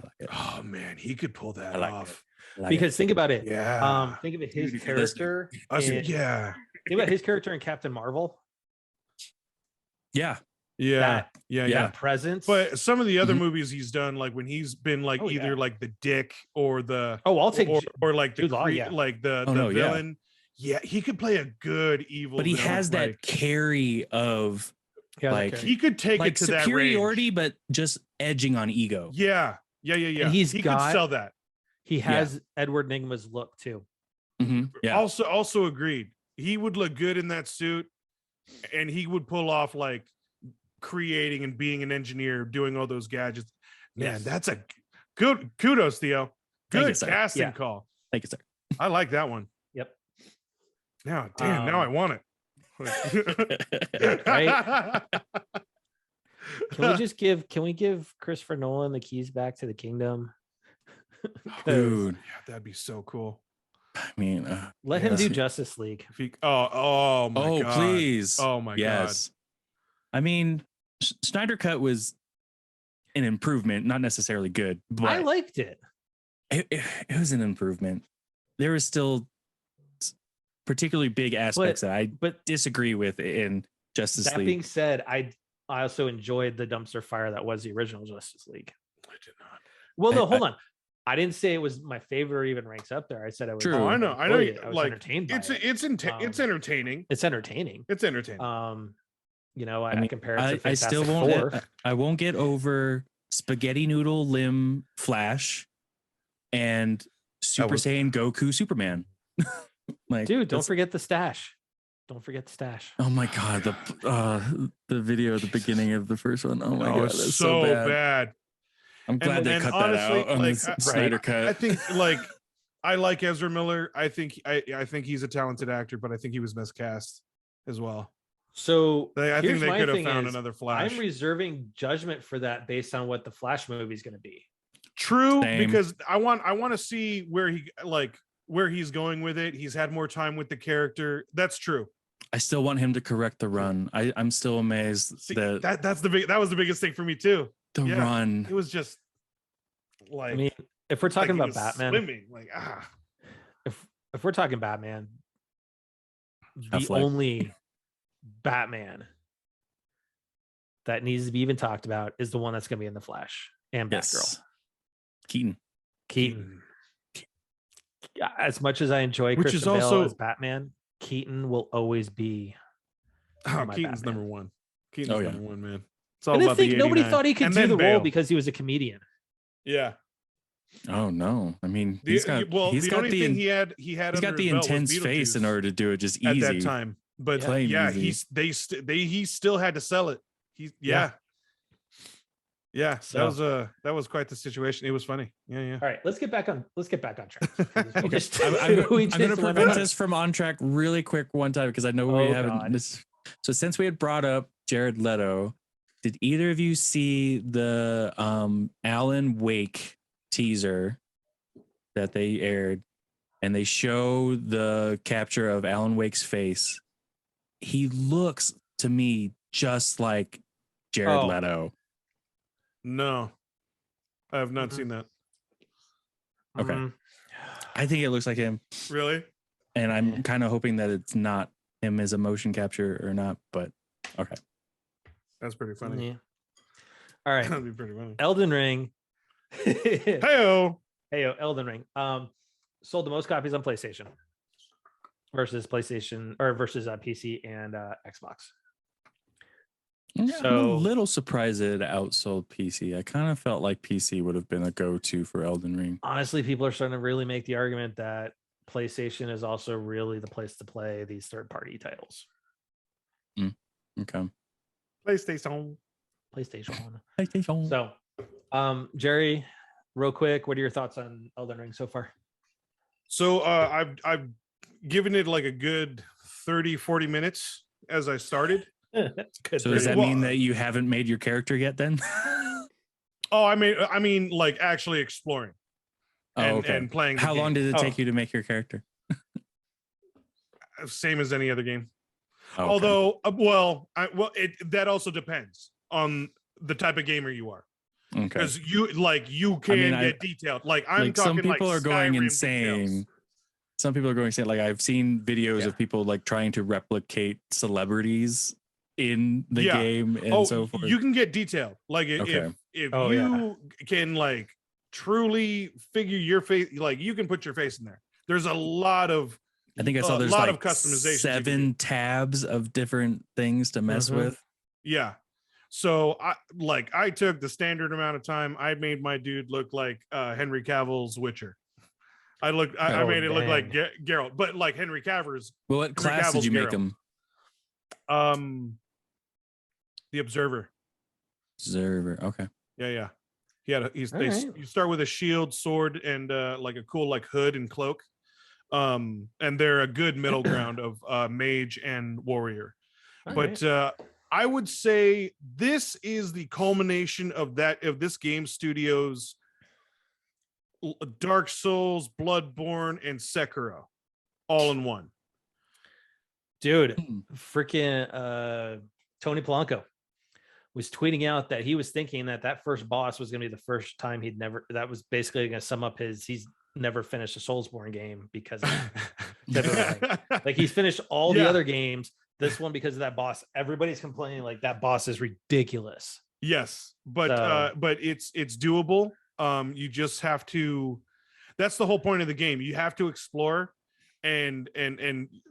I like it. Oh man, he could pull that off. Because think about it. Yeah. Think of his character. Think about his character in Captain Marvel. Yeah. That presence. But some of the other movies he's done, like when he's been like either like the dick or the I'll take or like the Law, like the villain. Yeah, he could play a good evil. But he has that carry of he could take it to superiority, that but just edging on ego. Yeah. And he could sell that. He has Edward Nygma's look too. Mm-hmm. Yeah. Also agreed. He would look good in that suit, and he would pull off like creating and being an engineer, doing all those gadgets. Man, that's a good kudos, Theo. Good casting call. Thank you, sir. I like that one. Yep. Now I want it. Right? Can we give Christopher Nolan the keys back to the kingdom? Dude, that'd be so cool. I mean, let him do Justice League. Oh my god. Please. Oh my god. I mean, Snyder Cut was an improvement, not necessarily good, but I liked it. It was an improvement. There was still particularly big aspects that I disagree with in Justice League. That being said, I also enjoyed the dumpster fire that was the original Justice League. I did not. Well, no, hold on. I didn't say it was my favorite or even ranks up there. I said I was. True. I know. I was entertained by it's entertaining. It's entertaining. It's entertaining. I compare it to I still Fantastic Four. I won't get over spaghetti noodle limb Flash and Super Saiyan Goku Superman. Like, dude, don't forget the stash. Don't forget the stash. Oh my god, the video at the beginning of the first one. Oh my god, that's so bad. bad. I'm glad they cut honestly, that out on the Snyder cut. I think like I like Ezra Miller. I think he's a talented actor, but I think he was miscast as well. So I think they could have found another Flash. I'm reserving judgment for that based on what the Flash movie is going to be. True, because I want to see where he's going with it. He's had more time with the character. That's true. I still want him to correct the run. I'm still amazed that was the biggest thing for me too. The run. It was just like, I mean, if we're talking about Batman, swimming, if we're talking Batman, the only Batman that needs to be even talked about is the one that's going to be in the Flash and Batgirl. Keaton. As much as I enjoy Christian Bale as Batman, Keaton will always be. Keaton's Batman. number one. Keaton's number one, man. It's all and about I think nobody thought he could do the role because he was a comedian. Yeah. Oh no! I mean, he's got he had the intense face in order to do it just easy at that time. But he still had to sell it. So, that was quite the situation. It was funny. Yeah. All right, let's get back on track. Okay. I'm going to prevent us from on track really quick one time because I know we haven't. So since we had brought up Jared Leto, did either of you see the Alan Wake teaser that they aired, and they show the capture of Alan Wake's face? He looks to me just like Jared Leto. No, I have not seen that. Okay. I think it looks like him. Really? And I'm kind of hoping that it's not him as a motion capture or not, but okay. That's pretty funny. Yeah. All right. That'd be pretty funny. Elden Ring. Heyo, Elden Ring. Sold the most copies on PlayStation versus PC and Xbox. Yeah, so, I'm a little surprised that it outsold PC. I kind of felt like PC would have been a go-to for Elden Ring. Honestly, people are starting to really make the argument that PlayStation is also really the place to play these third-party titles. Okay. PlayStation. So, Jerry, real quick, what are your thoughts on Elden Ring so far? So I've given it like a good 30-40 minutes as I started. So does that mean that you haven't made your character yet then? I mean like actually exploring and playing. How long did it take you to make your character? Same as any other game. Okay. Although that also depends on the type of gamer you are. Okay. Because you can get detailed. Like I'm talking, some people are going Skyrim insane. details. Some people are going insane. Like I've seen videos of people like trying to replicate celebrities in the game and so forth. You can get detailed. Like if you can like truly figure your face, like you can put your face in there. There's a lot of I think I saw there's lot like of customization. 7 tabs of different things to mess with. Yeah. So I took the standard amount of time. I made my dude look like Henry Cavill's Witcher. I made it look like Geralt, but like Henry Cavill's. Well, what class did you make him? The Observer. Okay. Yeah. You start with a shield, sword, and like a cool like hood and cloak. And they're a good middle ground of mage and warrior. I would say this is the culmination of this game studio's Dark Souls, Bloodborne, and Sekiro all in one. Dude, freaking Tony Polanco was tweeting out that he was thinking that first boss was going to be the first time that was basically going to sum up he's never finished a Soulsborne game because like he's finished all the other games. This one, because of that boss, everybody's complaining like that boss is ridiculous. Yes, but it's doable. You just have to. That's the whole point of the game. You have to explore, and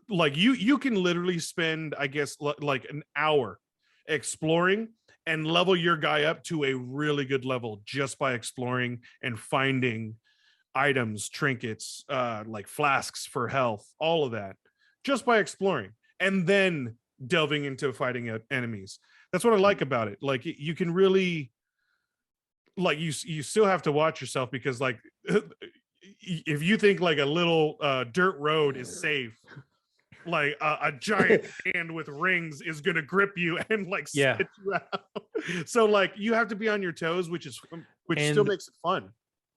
like you can literally spend, I guess, like an hour exploring, and level your guy up to a really good level just by exploring and finding items, trinkets, like flasks for health, all of that, just by exploring and then delving into fighting enemies. That's what I like about it. Like you can really, like you still have to watch yourself, because like if you think like a little dirt road is safe, like a giant hand with rings is gonna grip you and like spit you out. So like you have to be on your toes, which still makes it fun.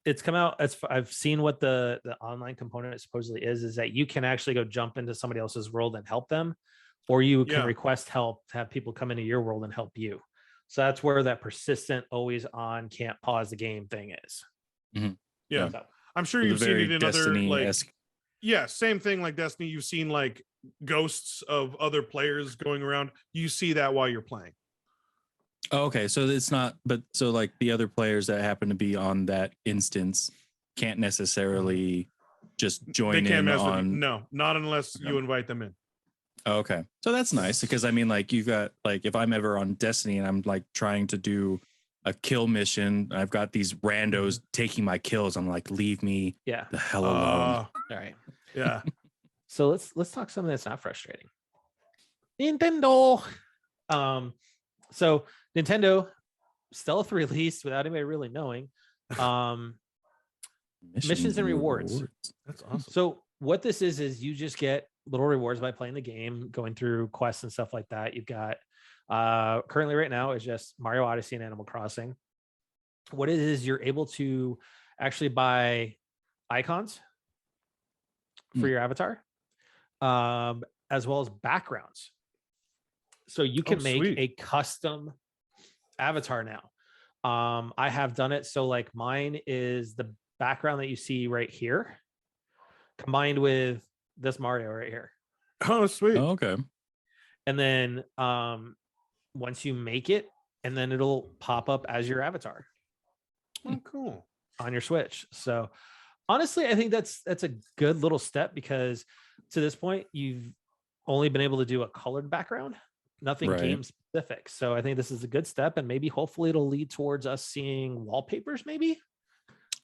It's come out as I've seen what the online component supposedly is that you can actually go jump into somebody else's world and help them, or you can request help to have people come into your world and help you. So that's where that persistent, always on, can't pause the game thing is. Mm-hmm. Yeah. So, I'm sure you've seen it in Destiny other like, same thing like Destiny. You've seen like ghosts of other players going around. You see that while you're playing. Oh, okay, so it's not, but so like the other players that happen to be on that instance can't necessarily just join in on. No, not unless you invite them in. Oh, okay, so that's nice, because I mean, like you've got like if I'm ever on Destiny and I'm like trying to do a kill mission, I've got these randos taking my kills. I'm like, leave me the hell alone. All right. Yeah. So let's talk something that's not frustrating. Nintendo. So Nintendo stealth released without anybody really knowing. Missions and rewards. That's awesome. So what this is you just get little rewards by playing the game, going through quests and stuff like that. You've got currently right now is just Mario Odyssey and Animal Crossing. What it is, you're able to actually buy icons for your avatar, as well as backgrounds. So you can make a custom avatar now. I have done it. So like mine is the background that you see right here combined with this Mario right here. Oh, sweet. Oh, okay. And then once you make it, and then it'll pop up as your avatar. Oh, cool. On your Switch. So honestly, I think that's a good little step, because to this point, you've only been able to do a colored background, nothing game specific. So I think this is a good step, and maybe hopefully it'll lead towards us seeing wallpapers maybe.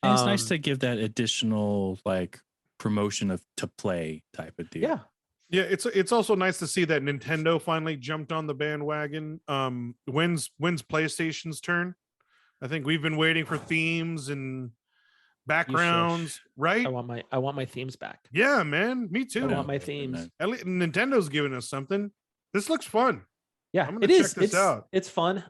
And it's nice to give that additional like promotion of to play type of deal. Yeah, it's also nice to see that Nintendo finally jumped on the bandwagon. When's PlayStation's turn? I think we've been waiting for themes and backgrounds, right? I want my themes back. Yeah, man, me too. I want my themes. At least Nintendo's giving us something. This looks fun. Yeah, I'm gonna check this out. It's fun.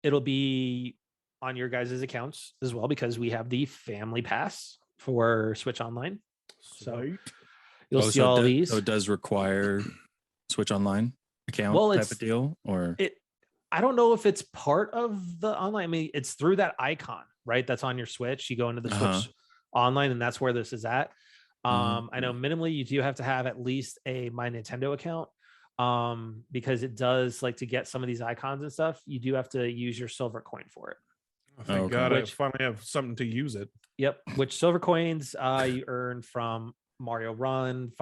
It'll be on your guys' accounts as well, because we have the family pass for Switch Online. So you'll see all these. So it does require Switch Online account type of deal, or I don't know if it's part of the online. I mean, it's through that icon, right? That's on your Switch. You go into the Switch Online, and that's where this is at. I know minimally you do have to have at least a My Nintendo account, because it does like to get some of these icons and stuff. You do have to use your silver coin for it. Oh, thank God, I finally have something to use it. Yep. Which silver coins you earn from Mario Run,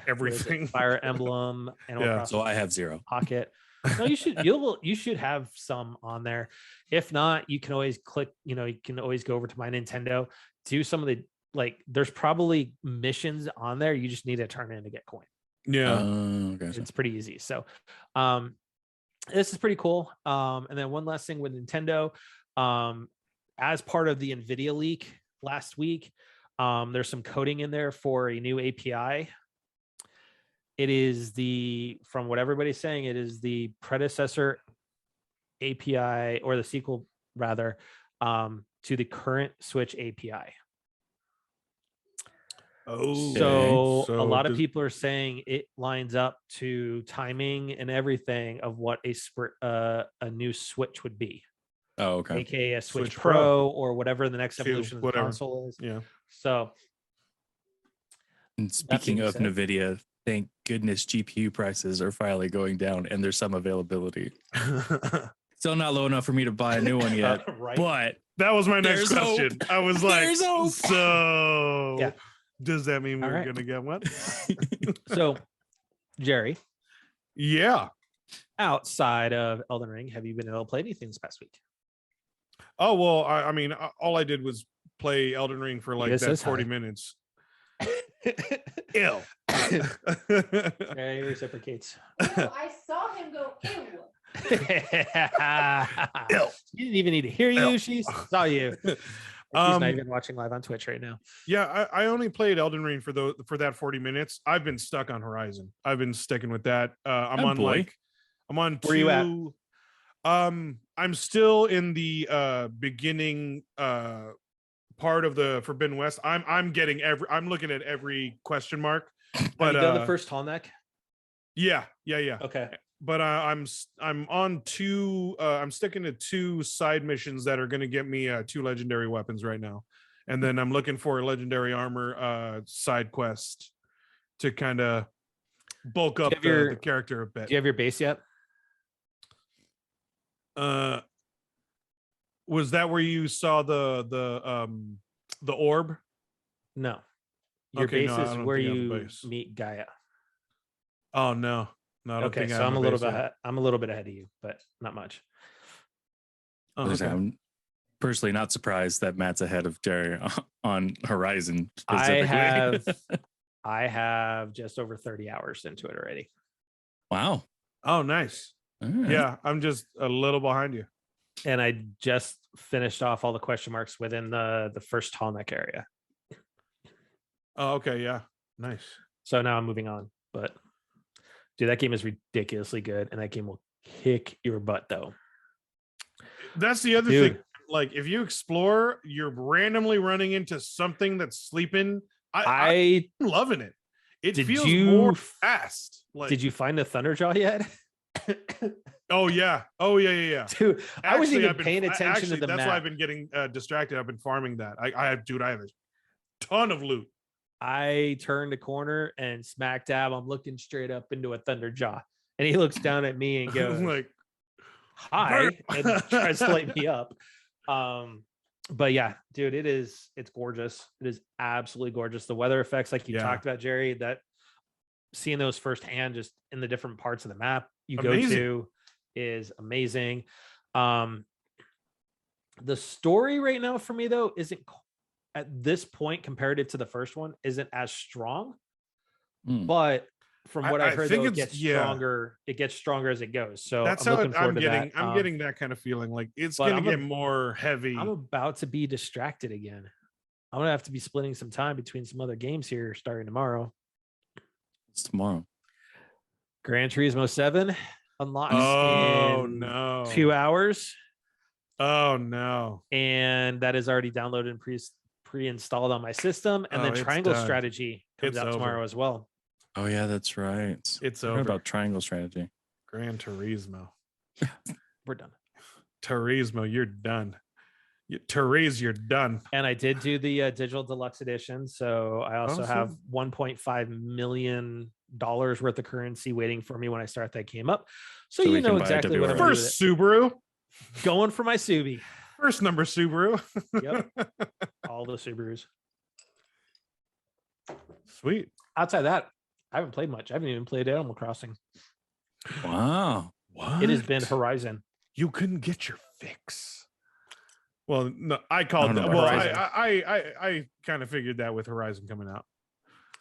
everything, Fire Emblem, and so I have 0 Pocket. No, you should have some on there. If not, you can always click. You can always go over to My Nintendo, do some of the there's probably missions on there. You just need to turn in to get coin. Yeah, it's pretty easy. So, this is pretty cool. And then one last thing with Nintendo, as part of the NVIDIA leak last week, there's some coding in there for a new API. It is from what everybody's saying, it is the predecessor API, or the sequel rather, to the current Switch API. So a lot of people are saying it lines up to timing and everything of what a new Switch would be. Oh, okay. AKA a Switch Pro or whatever the next evolution of the console is. Yeah. So, and speaking of NVIDIA, thank goodness GPU prices are finally going down and there's some availability. Still not low enough for me to buy a new one yet, but that was my next question. Hope. I was like, so yeah. Does that mean we're going to get one? So, Jerry. Yeah. outside of Elden Ring, have you been able to play anything this past week? Oh well, I mean, all I did was play Elden Ring for like Yes, that says 40 hi. minutes. Ew. Okay, reciprocates. Ew, I saw him go, ew. She didn't even need to hear you. She saw you. She's not even watching live on Twitch right now. Yeah, I only played Elden Ring for that 40 minutes. I've been stuck on Horizon. I've been sticking with that. I'm on Where you at? two. I'm still in the beginning part of the Forbidden West. I'm looking at every question mark. But have you done the first tall neck? Yeah. Okay. But I'm on two. I'm sticking to 2 side missions that are going to get me 2 legendary weapons right now, and then I'm looking for a legendary armor side quest to kind of bulk up the character a bit. Do you have your base yet? Was that where you saw the orb? No. Your Okay, base no, I is don't where think I have a you base. meet Gaia. Oh no, I don't Okay, think I so have I'm a base little bit yet. ahead. I'm a little bit ahead of you, but not much. Oh, okay. I'm personally not surprised that Matt's ahead of Jerry on Horizon. I have just over 30 hours into it already. Wow. Oh, nice. Right. Yeah, I'm just a little behind you. And I just finished off all the question marks within the first tall neck area. Oh, okay, yeah, nice. So now I'm moving on. But dude, that game is ridiculously good, and that game will kick your butt though. That's the other thing. Like, if you explore, you're randomly running into something that's sleeping. I'm loving it. It feels more fast. Like, did you find the Thunderjaw yet? Oh yeah. Dude, I was even paying attention to actually, the that's map. why I've been getting distracted. I've been farming that. I have a ton of loot. I turned a corner and smack dab, I'm looking straight up into a Thunderjaw, and he looks down at me and goes, like, hi, and tries to light me up. But yeah, dude, it's gorgeous. It is absolutely gorgeous. The weather effects, like you talked about, Jerry, that seeing those firsthand just in the different parts of the map you go to is amazing. The story right now for me though isn't at this point comparative to the first one isn't as strong, but from what I've heard, though, it gets stronger. It gets stronger as it goes. So that's I'm how looking forward to that. I'm getting that kind of feeling. Like it's going to get more heavy. I'm about to be distracted again. I'm gonna have to be splitting some time between some other games here starting tomorrow. It's tomorrow. Gran Turismo 7 unlocks in 2 hours. Oh no! And that is already downloaded and pre-installed on my system. And then Triangle Strategy comes out tomorrow as well. Oh yeah, that's right. It's over. About Triangle Strategy. Gran Turismo. We're done. Turismo, you're done. Therese, you're done. And I did do the digital deluxe edition. So I also have $1.5 million worth of currency waiting for me when I start that game up. So you know exactly what I'm doing. First Subaru. Going for my Subi. First number Subaru. Yep. All the Subarus. Sweet. Outside that, I haven't played much. I haven't even played Animal Crossing. Wow. What? It has been Horizon. You couldn't get your fix. Well, no, I called that. Well, I kind of figured that with Horizon coming out.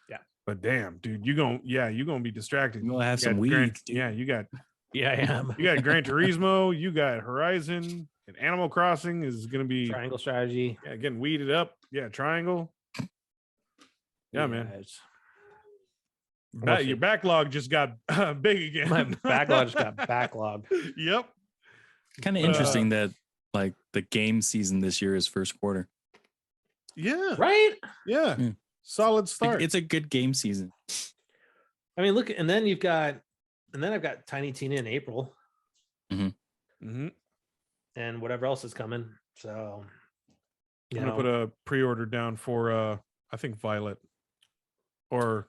Yeah. But damn, dude, you're gonna be distracted. You're gonna have some weed. Yeah, I am. You got Gran Turismo, you got Horizon, and Animal Crossing is gonna be Triangle Strategy. Yeah, getting weeded up. Yeah, Triangle. Yeah, man. Your backlog just got big again. My backlog just got backlogged. Yep. Kind of interesting that like the game season this year is first quarter. Yeah. Right? Yeah. Solid start. It's a good game season. I mean, look, and then I've got Tiny Tina in April. And whatever else is coming. So I'm gonna put a pre-order down for I think Violet. Or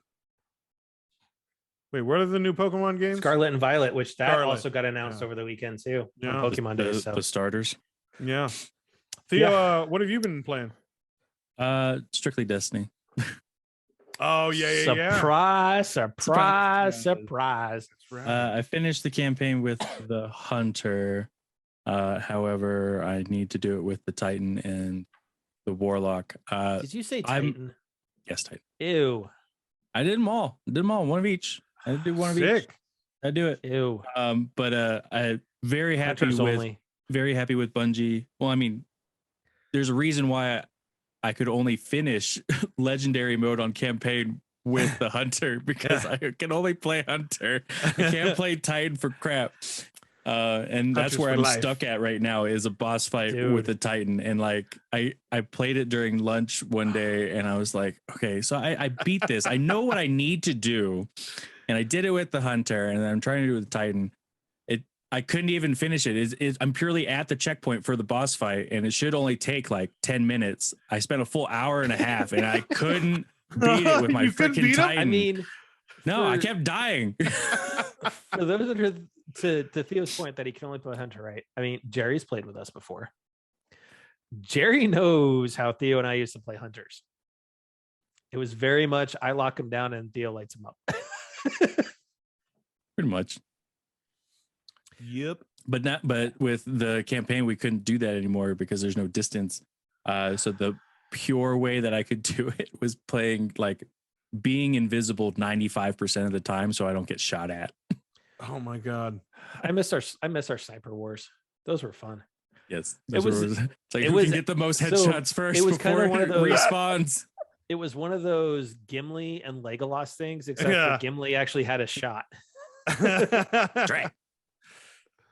wait, what are the new Pokemon games? Scarlet and Violet, which also got announced over the weekend too. Yeah. On Pokemon Day. The starters. Yeah. Theo, what have you been playing? Strictly Destiny. Oh yeah. Surprise, surprise, Surprise. surprise. That's right. I finished the campaign with the Hunter. However, I need to do it with the Titan and the Warlock. Did you say I'm- Titan? Yes, Titan. Ew. I did them all. One of each. I did one of each. Sick. I do it. Ew. But I very happy Hunters with only. Bungie. Well, I mean, there's a reason why I could only finish legendary mode on campaign with the Hunter because I can only play Hunter. I can't play Titan for crap. And that's Hunters where for I'm life. stuck at right now is a boss fight Dude. with the Titan. And like I played it during lunch one day and I was like, okay, so I beat this. I know what I need to do. And I did it with the Hunter and I'm trying to do it with the Titan. I couldn't even finish it. I'm purely at the checkpoint for the boss fight, and it should only take like 10 minutes. I spent a full hour and a half, and I couldn't beat it with my You couldn't freaking beat him? Titan. I mean, no, I for- kept dying. for those that are to Theo's point that he can only play Hunter, right? I mean, Jerry's played with us before. Jerry knows how Theo and I used to play Hunters. It was very much I lock him down and Theo lights him up. Pretty much. Yep. But with the campaign, we couldn't do that anymore because there's no distance. So the pure way that I could do it was playing like being invisible 95% of the time, so I don't get shot at. Oh my god. I miss our sniper wars. Those were fun. Yes, It was- it's like it who was- can get the most so headshots first it was before kinda one of it those- respawns. It was one of those Gimli and Legolas things, except Yeah. for Gimli actually had a shot. Dre.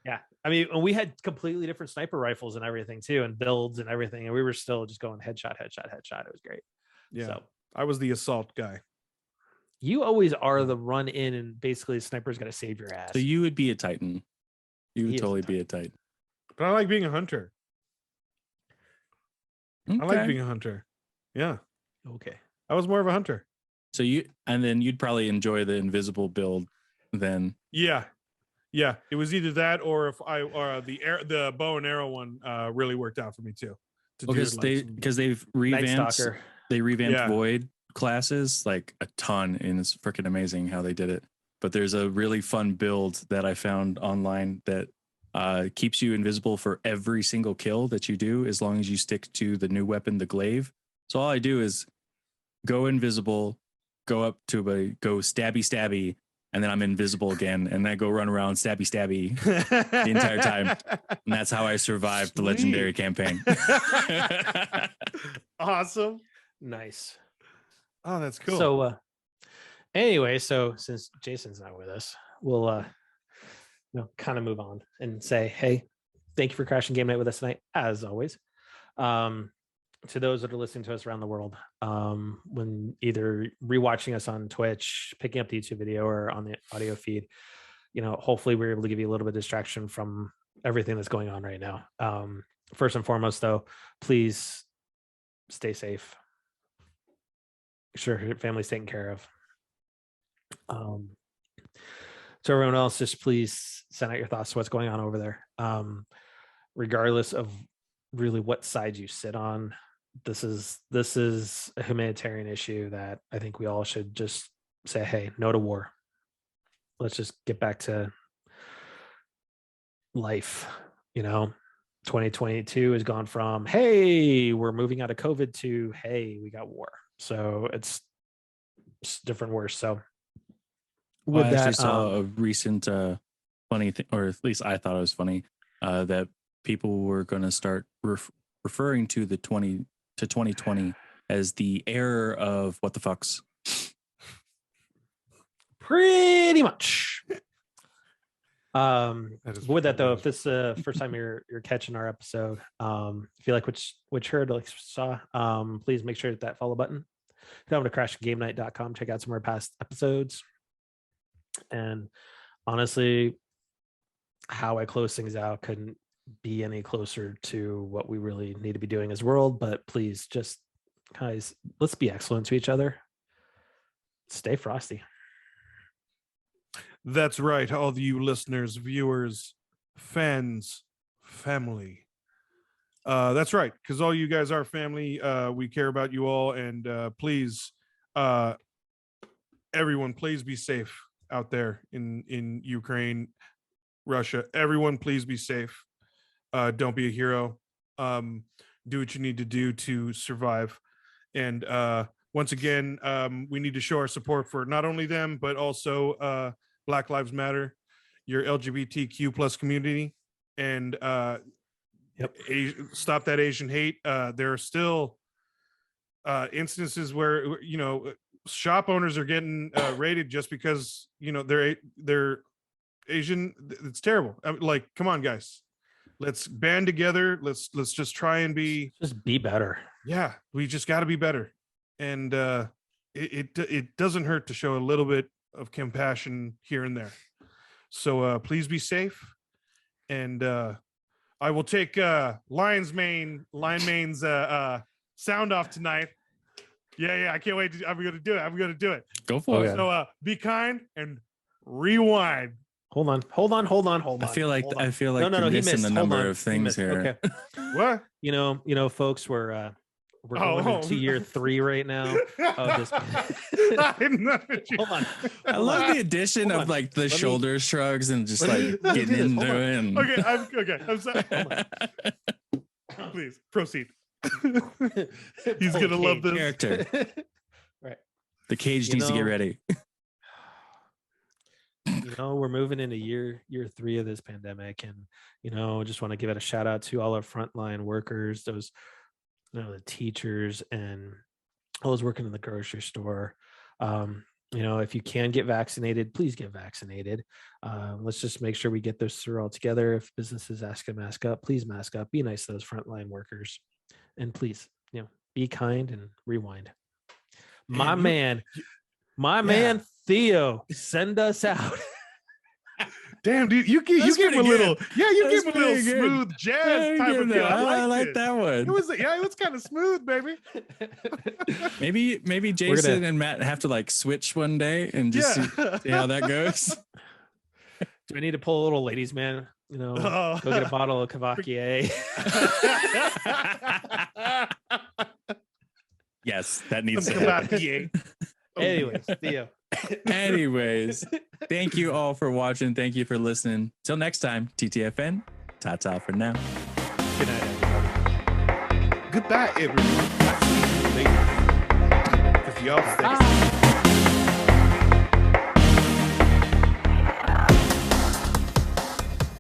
Yeah. I mean, and we had completely different sniper rifles and everything too, and builds and everything. And we were still just going headshot. It was great. Yeah. So I was the assault guy. you always are the run in, and basically the sniper's got to save your ass. So you would be a Titan. You He would is a totally be a Titan. But I like being a hunter. I like Okay. being a hunter. Yeah. Okay. I was more of a hunter. So then you'd probably enjoy the invisible build then. Yeah. Yeah. It was either that or if the bow and arrow one really worked out for me too. To do Because like some- they've Night revamped Stalker. Yeah. Void classes like a ton, and it's freaking amazing how they did it. But there's a really fun build that I found online that keeps you invisible for every single kill that you do, as long as you stick to the new weapon, the glaive. So all I do is go invisible, go up to go stabby, and then I'm invisible again, and I go run around stabby the entire time. And that's how I survived the legendary campaign. Awesome. Nice. Oh, that's cool. So anyway, so since Jason's not with us, we'll kind of move on and say, hey, thank you for crashing game night with us tonight, as always. To those that are listening to us around the world, when either rewatching us on Twitch, picking up the YouTube video, or on the audio feed, hopefully we're able to give you a little bit of distraction from everything that's going on right now. First and foremost, though, please stay safe. Make sure your family's taken care of. So everyone else, just please send out your thoughts to what's going on over there. Regardless of really what side you sit on, this is a humanitarian issue that I think we all should just say, hey, no to war. Let's just get back to life. 2022 has gone from, hey, we're moving out of COVID to, hey, we got war. So it's different worse. So with I actually that, saw a recent funny thing, or at least I thought it was funny, that people were going to start referring to the 2020 as the era of what the fucks. pretty much. That is With that though, pretty if this is the first time you're catching our episode, if you like what you heard, like saw, please make sure that follow button. Head over to crashgamenight.com, check out some of our past episodes. And honestly, how I close things out couldn't be any closer to what we really need to be doing as a world. But please, just guys, let's be excellent to each other. Stay frosty. That's right, all of you listeners, viewers, fans, family. That's right, because all you guys are family. We care about you all, and please everyone, please be safe out there in Ukraine, Russia. Everyone, please be safe. Don't be a hero. Do what you need to do to survive. And once again, we need to show our support for not only them, but also Black Lives Matter, your LGBTQ plus community, and stop that Asian hate. There are still instances where, you know, shop owners are getting raided just because, you know, they're Asian. It's terrible. I mean, like, come on, guys, let's band together. Let's just try and be better. Yeah, we just got to be better. And it doesn't hurt to show a little bit of compassion here and there. So please be safe. And I will take Lion Main's sound off tonight. Yeah, I can't wait. I'm gonna do it. Go for it. So be kind and rewind. Hold on. I feel like no, you're he missing missed. a Hold number on. of things here. Okay. What? You know, folks, we're going into year 3 right now of this. Hold on. I love the addition of like the shoulder shrugs and just like getting into it. And... Okay, I'm sorry. Please proceed. He's gonna love this character. Right. The cage needs to get ready. You know, we're moving into year 3 of this pandemic, and you know, just want to give it a shout out to all our frontline workers, those, you know, the teachers and all those working in the grocery store. You know, if you can get vaccinated, please get vaccinated. Let's just make sure we get this through all together. If businesses ask to mask up, please mask up. Be nice to those frontline workers, and please, you know, be kind and rewind. My man Theo, send us out. Damn, dude, you gave him a little, you gave him a little smooth jazz type of deal. I like that one. It was kind of smooth, baby. Maybe Jason and Matt have to like switch one day and just see how that goes. Do I need to pull a little ladies' man? You know, go get a bottle of Cavaquier. Yes, that needs to happen. Anyways, Theo. Anyways, thank you all for watching. Thank you for listening. Till next time, TTFN. Ta-ta for now. Good night, everybody. Goodbye, everyone. If y'all stay.